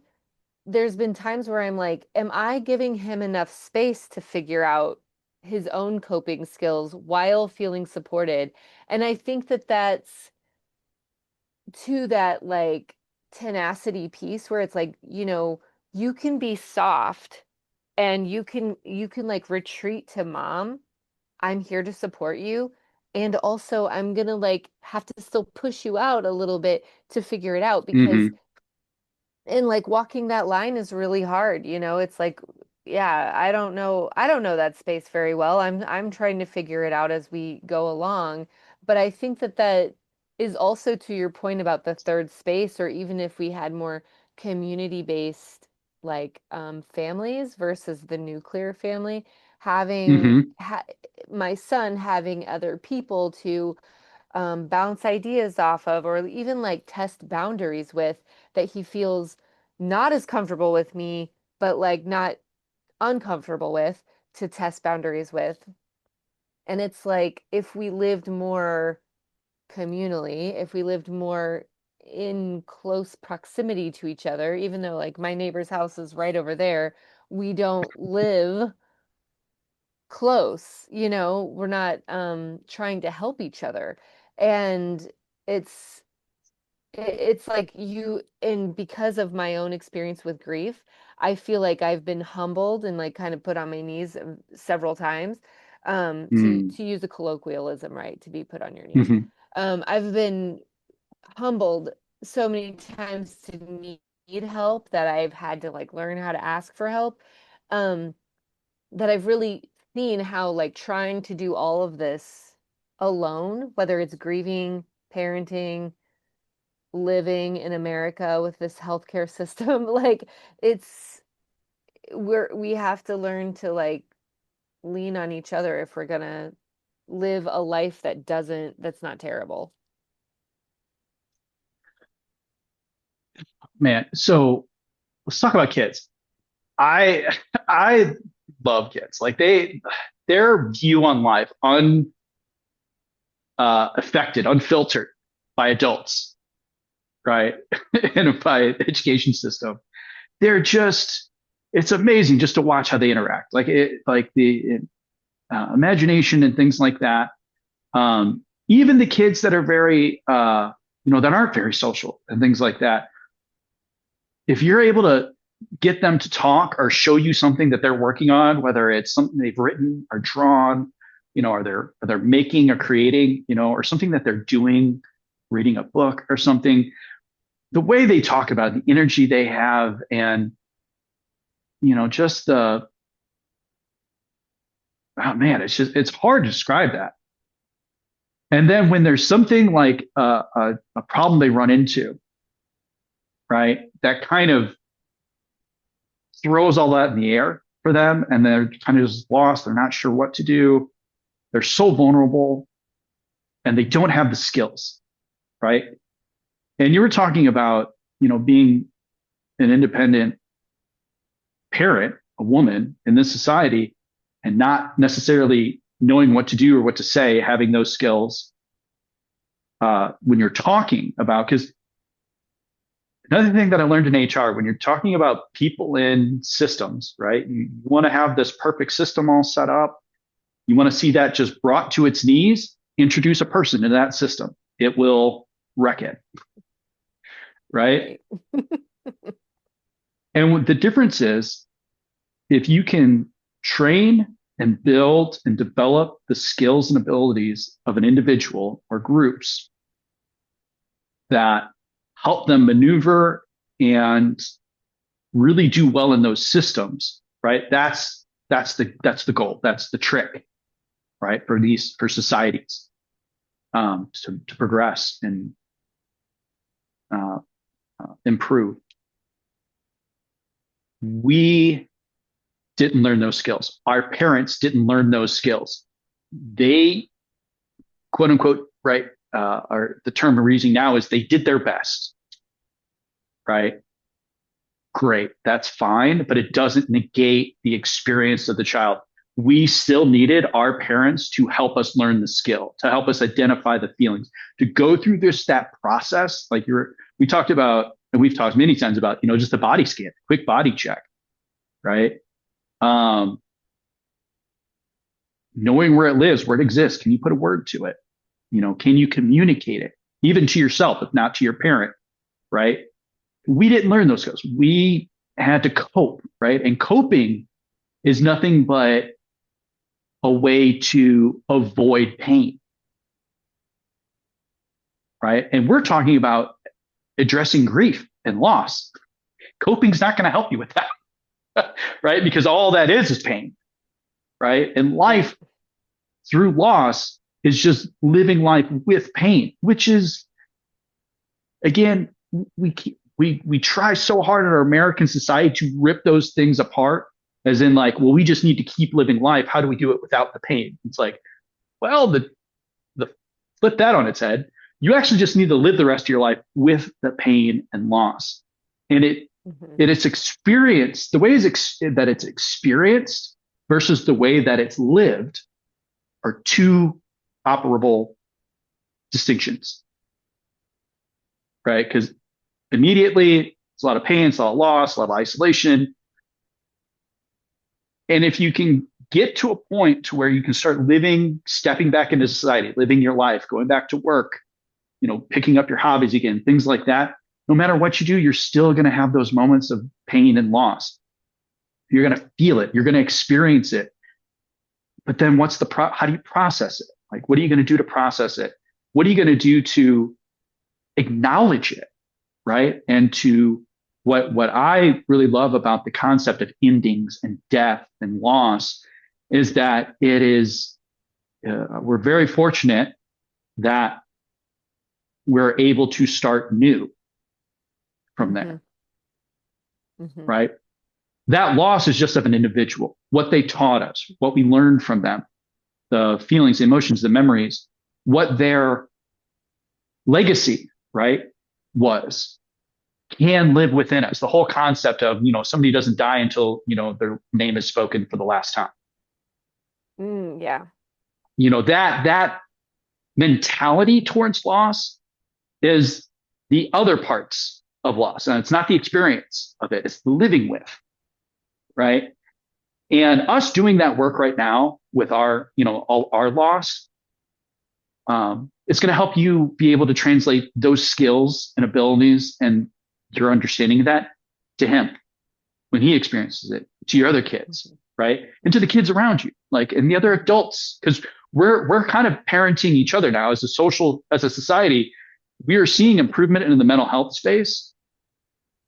there's been times where I'm like, am I giving him enough space to figure out his own coping skills while feeling supported? And I think that that's to that like tenacity piece where it's like, you can be soft and you can like retreat to mom. I'm here to support you. And also I'm gonna like have to still push you out a little bit to figure it out because hmm and like walking that line is really hard, it's like, yeah, I don't know that space very well. I'm trying to figure it out as we go along, but I think that that is also to your point about the third space, or even if we had more community-based like families versus the nuclear family, having hmm my son having other people to bounce ideas off of, or even like test boundaries with, that he feels not as comfortable with me, but like not uncomfortable with, to test boundaries with. And it's like if we lived more communally, if we lived more in close proximity to each other, even though like my neighbor's house is right over there, we don't live close, we're not trying to help each other. And it's it's like and because of my own experience with grief, I feel like I've been humbled and like kind of put on my knees several times, to use a colloquialism, right? To be put on your knees. hmm I've been humbled so many times to need help that I've had to like learn how to ask for help. Um, that I've really seen how like trying to do all of this alone, whether it's grieving, parenting, living in America with this healthcare system, like it's we have to learn to like lean on each other if we're gonna live a life that's not terrible. Man, so let's talk about kids. I I love kids. Like their view on life, affected, unfiltered by adults, right? And by the education system. They're just it's amazing just to watch how they interact. Like the imagination and things like that. Even the kids that are very that aren't very social and things like that. If you're able to get them to talk or show you something that they're working on, whether it's something they've written or drawn, or they're making or creating, or something that they're doing, reading a book or something, the way they talk about it, the energy they have, and just oh man, it's hard to describe that. And then when there's something like a problem they run into, right, that kind of throws all that in the air for them, and they're kind of just lost. They're not sure what to do. They're so vulnerable, and they don't have the skills, right? And you were talking about, being an independent parent, a woman in this society, and not necessarily knowing what to do or what to say, having those skills when you're talking about, because another thing that I learned in HR, when you're talking about people in systems, right? You want to have this perfect system all set up. You want to see that just brought to its knees, introduce a person into that system. It will wreck it, right? Right. And what the difference is, if you can train and build and develop the skills and abilities of an individual or groups that help them maneuver and really do well in those systems, right? That's the goal. That's the trick, right? For societies to progress and uh, improve. We didn't learn those skills. Our parents didn't learn those skills. They, quote unquote, right? Or the term we're using now is they did their best, right? Great, that's fine, but it doesn't negate the experience of the child. We still needed our parents to help us learn the skill, to help us identify the feelings, to go through that process. Like we talked about, and we've talked many times about, just the body scan, quick body check, right? Um, Knowing where it lives, where it exists. Can you put a word to it? Can you communicate it, even to yourself, if not to your parent, right? We didn't learn those skills. We had to cope, right? And coping is nothing but a way to avoid pain, right? And we're talking about addressing grief and loss. Coping's not going to help you with that, right? Because all that is pain, right? And Right. life through loss is just living life with pain, which is, again, we try so hard in our American society to rip those things apart, as in like, well, we just need to keep living life. How do we do it without the pain? It's like, well, the flip that on its head. You actually just need to live the rest of your life with the pain and loss, and Hmm. it's experienced. The way that it's experienced versus the way that it's lived are two operable distinctions, right? Because immediately it's a lot of pain, it's a lot of loss, a lot of isolation. And if you can get to a point to where you can start living, stepping back into society, living your life, going back to work, picking up your hobbies again, things like that, no matter what you do, you're still going to have those moments of pain and loss. You're going to feel it. You're going to experience it. But then how do you process it? Like, what are you going to do to process it? What are you going to do to acknowledge it? Right. And to what I really love about the concept of endings and death and loss is that we're very fortunate that we're able to start new from Hmm. there. Hmm. Right. That loss is just of an individual, what they taught us, what we learned from them, the feelings, the emotions, the memories, what their legacy, right, was, can live within us. The whole concept of, somebody doesn't die until, their name is spoken for the last time. Yeah. That mentality towards loss is the other parts of loss. And it's not the experience of it, it's the living with, right? And us doing that work right now with all our loss, it's going to help you be able to translate those skills and abilities and your understanding of that to him when he experiences it, to your other kids, Hmm. right? And to the kids around you, like, and the other adults, because we're kind of parenting each other now as a society. We are seeing improvement in the mental health space,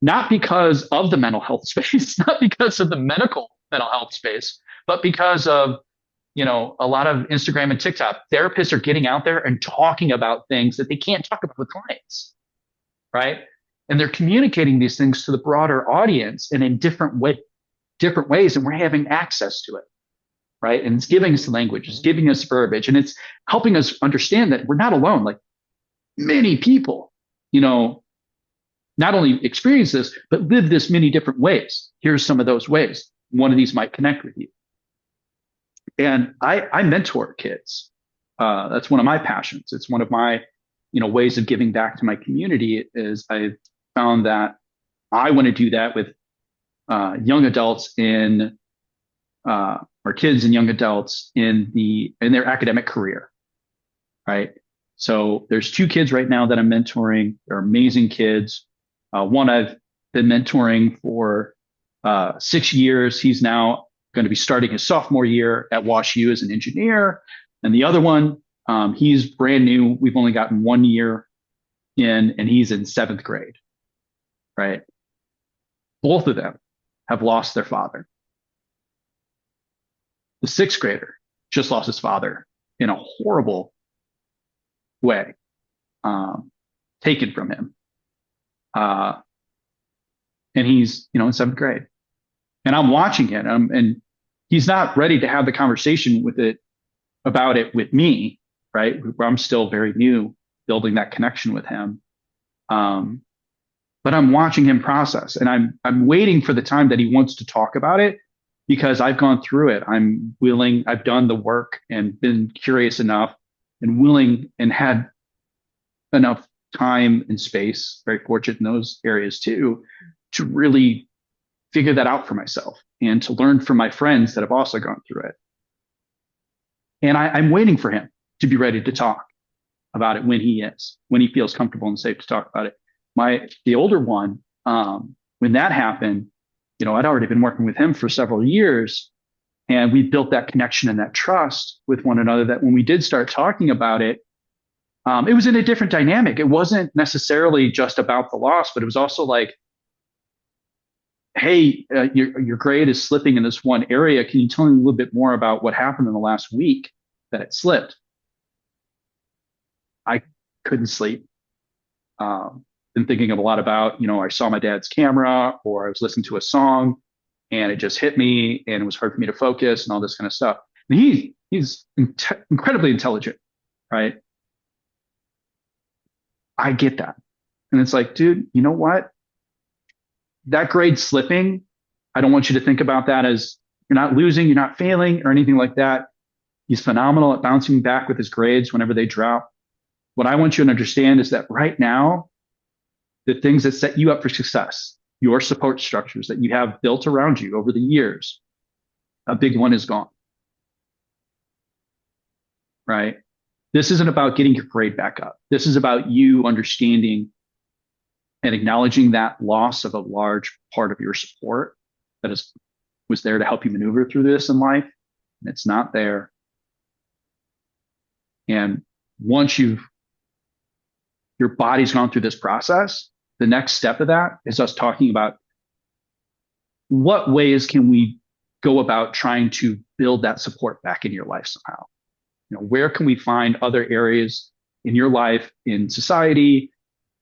not because of the mental health space, not because of the medical mental health space, but because of a lot of Instagram and TikTok, therapists are getting out there and talking about things that they can't talk about with clients, right? And they're communicating these things to the broader audience and in different ways, and we're having access to it, right? And it's giving us language, it's Mm-hmm. giving us verbiage, and it's helping us understand that we're not alone. Like many people, you know, not only experience this, but live this many different ways. Here's some of those ways. One of these might connect with you. And I mentor kids. That's one of my passions. It's one of my, ways of giving back to my community is I found that I want to do that with young adults or kids and young adults in their academic career, right? So there's two kids right now that I'm mentoring. They're amazing kids. One I've been mentoring for 6 years. He's now going to be starting his sophomore year at WashU as an engineer. And the other one, he's brand new. We've only gotten 1 year in, and he's in seventh grade, right? Both of them have lost their father. The sixth grader just lost his father in a horrible way, taken from him. Uh, and he's, in seventh grade. And I'm watching it, and he's not ready to have the conversation about it with me, right? I'm still very new, building that connection with him. Um, but I'm watching him process, and I'm waiting for the time that he wants to talk about it because I've gone through it. I'm willing. I've done the work and been curious enough and willing and had enough time and space. Very fortunate in those areas too, to really figure that out for myself and to learn from my friends that have also gone through it. And I'm waiting for him to be ready to talk about it when he feels comfortable and safe to talk about it. The older one, when that happened, I'd already been working with him for several years, and we built that connection and that trust with one another. That when we did start talking about it, it was in a different dynamic. It wasn't necessarily just about the loss, but it was also like, hey, your grade is slipping in this one area. Can you tell me a little bit more about what happened in the last week that it slipped? I couldn't sleep. Been thinking a lot about, I saw my dad's camera or I was listening to a song and it just hit me and it was hard for me to focus and all this kind of stuff. And he's incredibly intelligent, right? I get that. And it's like, dude, you know what? That grade slipping, I don't want you to think about that as you're not losing, you're not failing or anything like that. He's phenomenal at bouncing back with his grades whenever they drop. What I want you to understand is that right now, the things that set you up for success, your support structures that you have built around you over the years, a big one is gone, right? This isn't about getting your grade back up. This is about you understanding and acknowledging that loss of a large part of your support was there to help you maneuver through this in life. And it's not there. And once your body's gone through this process, the next step of that is us talking about what ways can we go about trying to build that support back in your life somehow. Where can we find other areas in your life, in society,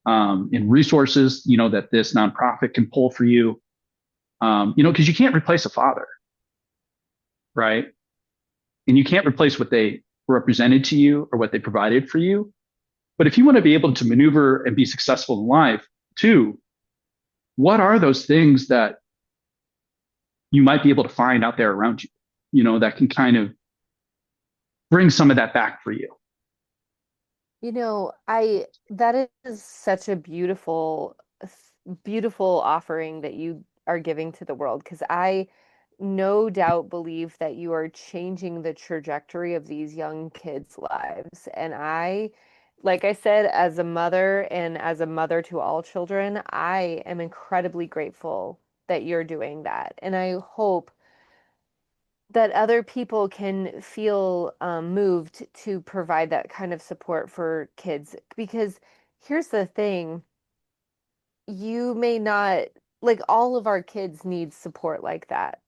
in resources, that this nonprofit can pull for you, because you can't replace a father, right? And you can't replace what they represented to you or what they provided for you. But if you want to be able to maneuver and be successful in life too, what are those things that you might be able to find out there around you, that can kind of bring some of that back for you? I that is such a beautiful offering that you are giving to the world because I no doubt believe that you are changing the trajectory of these young kids' lives. And like I said, as a mother and as a mother to all children, I am incredibly grateful that you're doing that. And I hope that other people can feel moved to provide that kind of support for kids. Because here's the thing, you may not, like all of our kids need support like that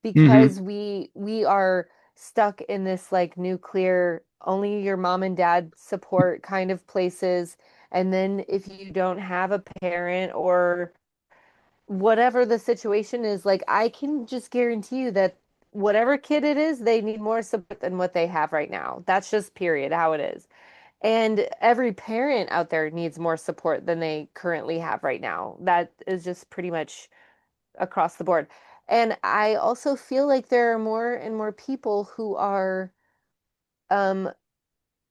Mm-hmm. because we are stuck in this like nuclear, only your mom and dad support kind of places. And then if you don't have a parent or whatever the situation is, like I can just guarantee you that whatever kid it is, they need more support than what they have right now. That's just period how it is. And every parent out there needs more support than they currently have right now. That is just pretty much across the board. And I also feel like there are more and more people who are um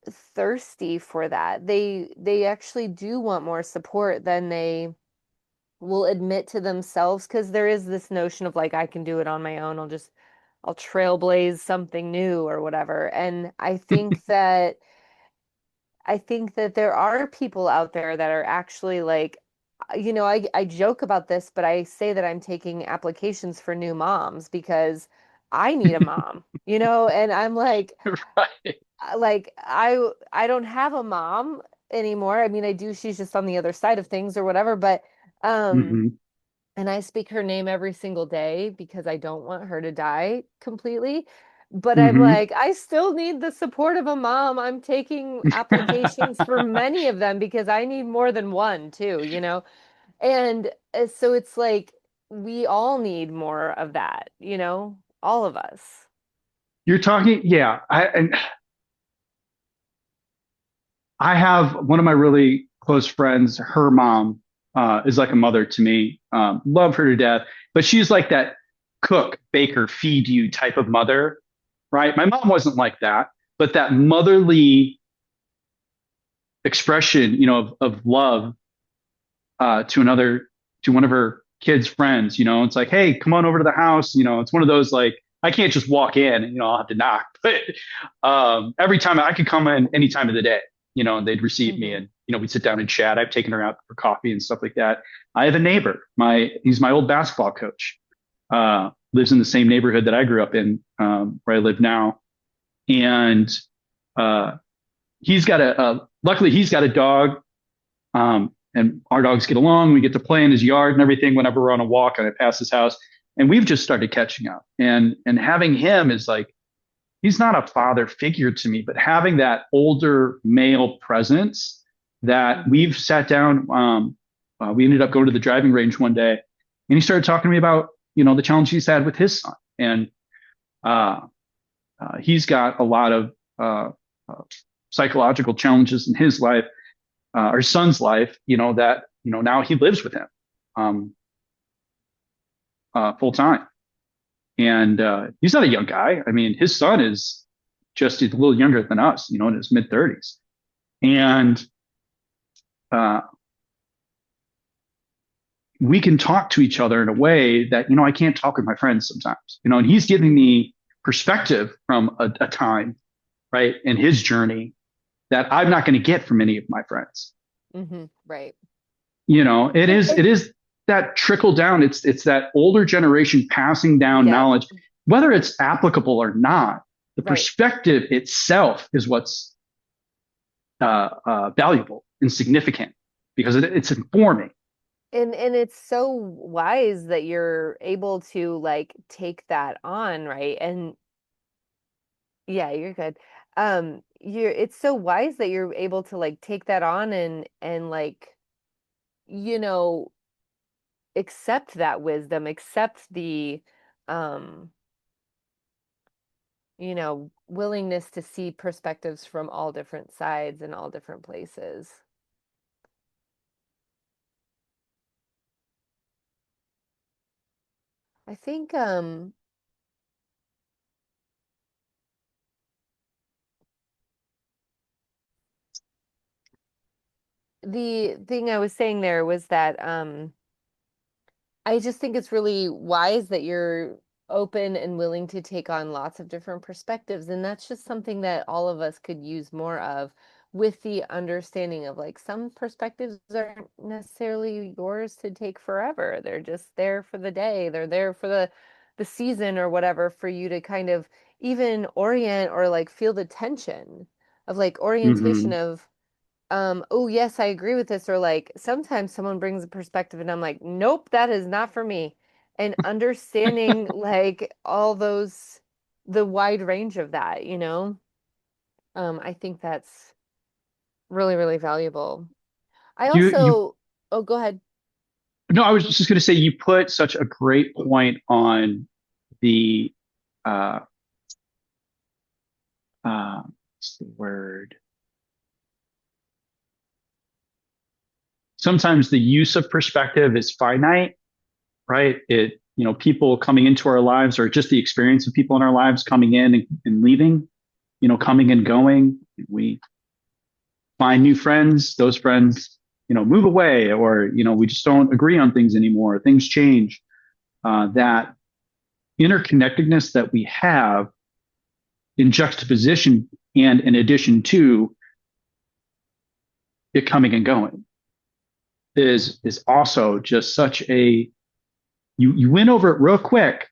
thirsty for that. They actually do want more support than they will admit to themselves because there is this notion of like I can do it on my own. I'll trailblaze something new or whatever. And I think that there are people out there that are actually like, I joke about this, but I say that I'm taking applications for new moms because I need a mom, and I'm Right. I don't have a mom anymore. I mean, I do, she's just on the other side of things or whatever, but um Hmm. and I speak her name every single day because I don't want her to die completely. But I'm Hmm. like, I still need the support of a mom. I'm taking applications for many of them because I need more than one too. And so it's like we all need more of that, all of us. You're talking, yeah. I have one of my really close friends. Her mom is like a mother to me. Love her to death, but she's like that cook, baker, feed you type of mother, right? My mom wasn't like that, but that motherly expression, of love to one of her kids' friends. It's like, hey, come on over to the house. It's one of those like I can't just walk in and I'll have to knock. But every time I could come in any time of the day, and they'd receive me Hmm. and we'd sit down and chat. I've taken her out for coffee and stuff like that. I have a neighbor. He's my old basketball coach. Lives in the same neighborhood that I grew up in, where I live now, and uh, luckily he's got a dog, and our dogs get along. We get to play in his yard and everything whenever we're on a walk and I pass his house. And we've just started catching up. And having him is like, he's not a father figure to me, but having that older male presence that Hmm. we've sat down. We ended up going to the driving range one day, and he started talking to me about the challenge he's had with his son, and uh, he's got a lot of uh, psychological challenges in his life, our son's life, that, now he lives with him, um, full time. And he's not a young guy. I mean, his son is he's a little younger than us, in his mid 30s. And uh, we can talk to each other in a way that, I can't talk with my friends sometimes, and he's giving me perspective from a time, right, in his journey that I'm not going to get from any of my friends. Right. It is that trickle down. It's that older generation passing down Yep. knowledge, whether it's applicable or not. The Right. perspective itself is what's valuable and significant because it's informing. And it's so wise that you're able to like take that on, right? And yeah, you're good. You're it's so wise that you're able to like take that on and like, you know, accept that wisdom, accept the um, willingness to see perspectives from all different sides and all different places. I think the thing I was saying there was that I just think it's really wise that you're open and willing to take on lots of different perspectives. And that's just something that all of us could use more of with the understanding of like some perspectives aren't necessarily yours to take forever. They're just there for the day. They're there for the season or whatever for you to kind of even orient or like feel the tension of like orientation Hmm. of oh yes, I agree with this, or like sometimes someone brings a perspective and I'm like, nope, that is not for me. And understanding like all those. the wide range of that, you know? I think that's really, really valuable. I You also, oh, go ahead. no, I was just going to say you put such a great point on the uh what's the word? Sometimes the use of perspective is finite, right? People coming into our lives or just the experience of people in our lives coming in and leaving, coming and going. We find new friends, those friends, move away, or, we just don't agree on things anymore. Things change. That interconnectedness that we have in juxtaposition and in addition to it coming and going is also just such a you win over it real quick,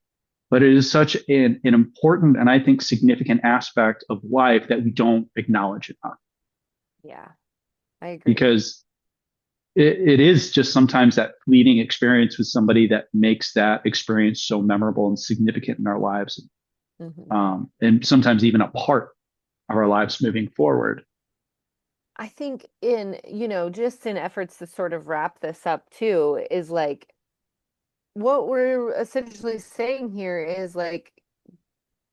but it is such an important and I think significant aspect of life that we don't acknowledge enough Yeah, I agree. because it is just sometimes that fleeting experience with somebody that makes that experience so memorable and significant in our lives, Hmm. and sometimes even a part of our lives moving forward. I think just in efforts to sort of wrap this up too, is like what we're essentially saying here is like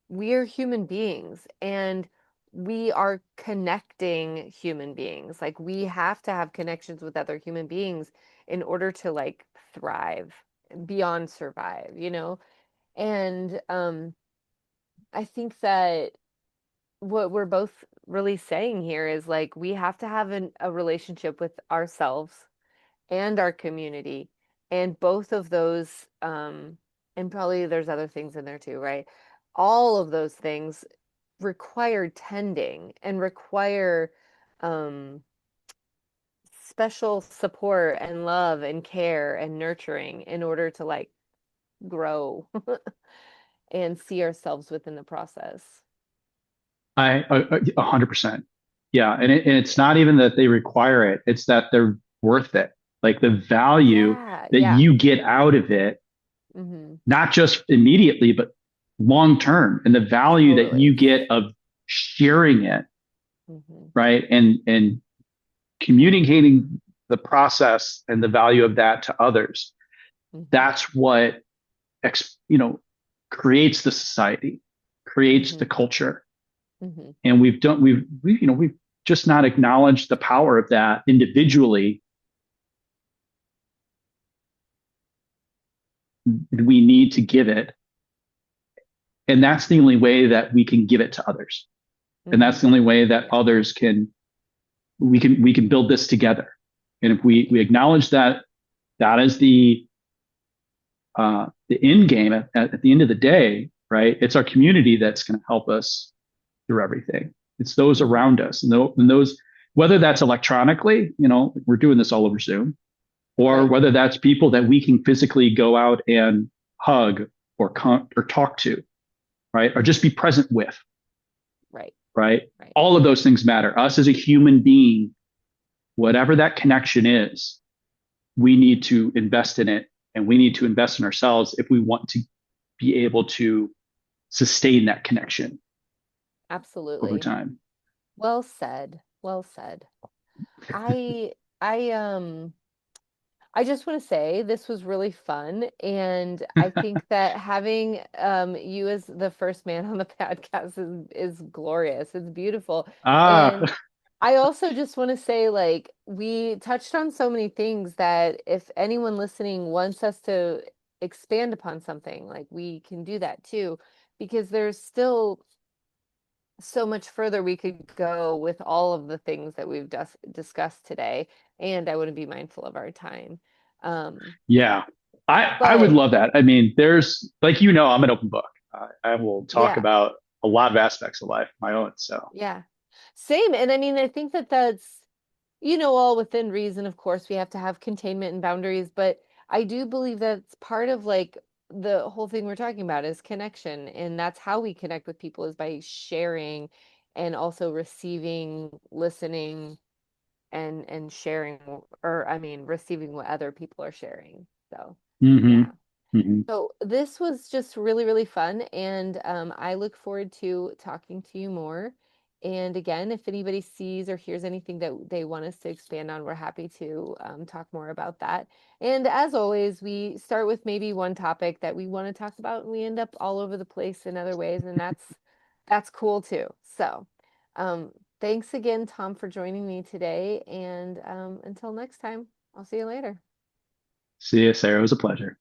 we are human beings and we are connecting human beings. Like we have to have connections with other human beings in order to like thrive beyond survive, you know? And I think that what we're both really saying here is like we have to have a relationship with ourselves and our community. And both of those, and probably there's other things in there too, right? All of those things require tending and require um, special support and love and care and nurturing in order to like grow and see ourselves within the process. 100%. Yeah. And it's Yeah. not even that they require it, it's that they're worth it. Like the value Yeah. that Yeah. you get out of it, Hmm. not just immediately, but long term, and the value that Totally. you get of sharing it, Hmm. right? And communicating the process and the value of that to others. Hmm. That's what, you know, creates the society, creates the Hmm. culture. Hmm. And we've just not acknowledged the power of that individually. We need to give it, and that's the only way that we can give it to others, and that's Hmm. the only way that Yeah. others can we can build this together. And if we acknowledge that that is the end game at the end of the day, right? It's our community that's going to help us through everything. It's those Hmm. around us, and those, whether that's electronically, we're doing this all over Zoom, or Right. whether that's people that we can physically go out and hug or talk to, right? Or just Hmm. be present with, Right. right? Right. All of those things matter. Us as a human being, whatever that connection is, we need to invest in it, and we need to invest in ourselves if we want to be able to sustain that connection over Absolutely. time. Well said. Well said. I I I just want to say this was really fun, and I think that having you as the first man on the podcast is glorious. It's beautiful. Ah, And I also just want to say like we touched on so many things that if anyone listening wants us to expand upon something, like we can do that too, because there's still so much further we could go with all of the things that we've discussed today, and I want to be mindful of our time. yeah. I would But love that. I mean, there's like, I'm an open book. I will talk yeah, about a lot of aspects of life, my own. So, yeah, same. And I mean, I think that that's, all within reason. Of course, we have to have containment and boundaries, but I do believe that's part of like the whole thing we're talking about is connection, and that's how we connect with people is by sharing and also receiving, listening and sharing or I mean receiving what other people are sharing. So, hmm yeah. Hmm. So this was just really, really fun, and I look forward to talking to you more. And again, if anybody sees or hears anything that they want us to expand on, we're happy to talk more about that. And as always, we start with maybe one topic that we want to talk about, and we end up all over the place in other ways, and that's cool too. So, um, thanks again, Tom, for joining me today. And until next time, I'll see you later. See you, Sarah. It was a pleasure.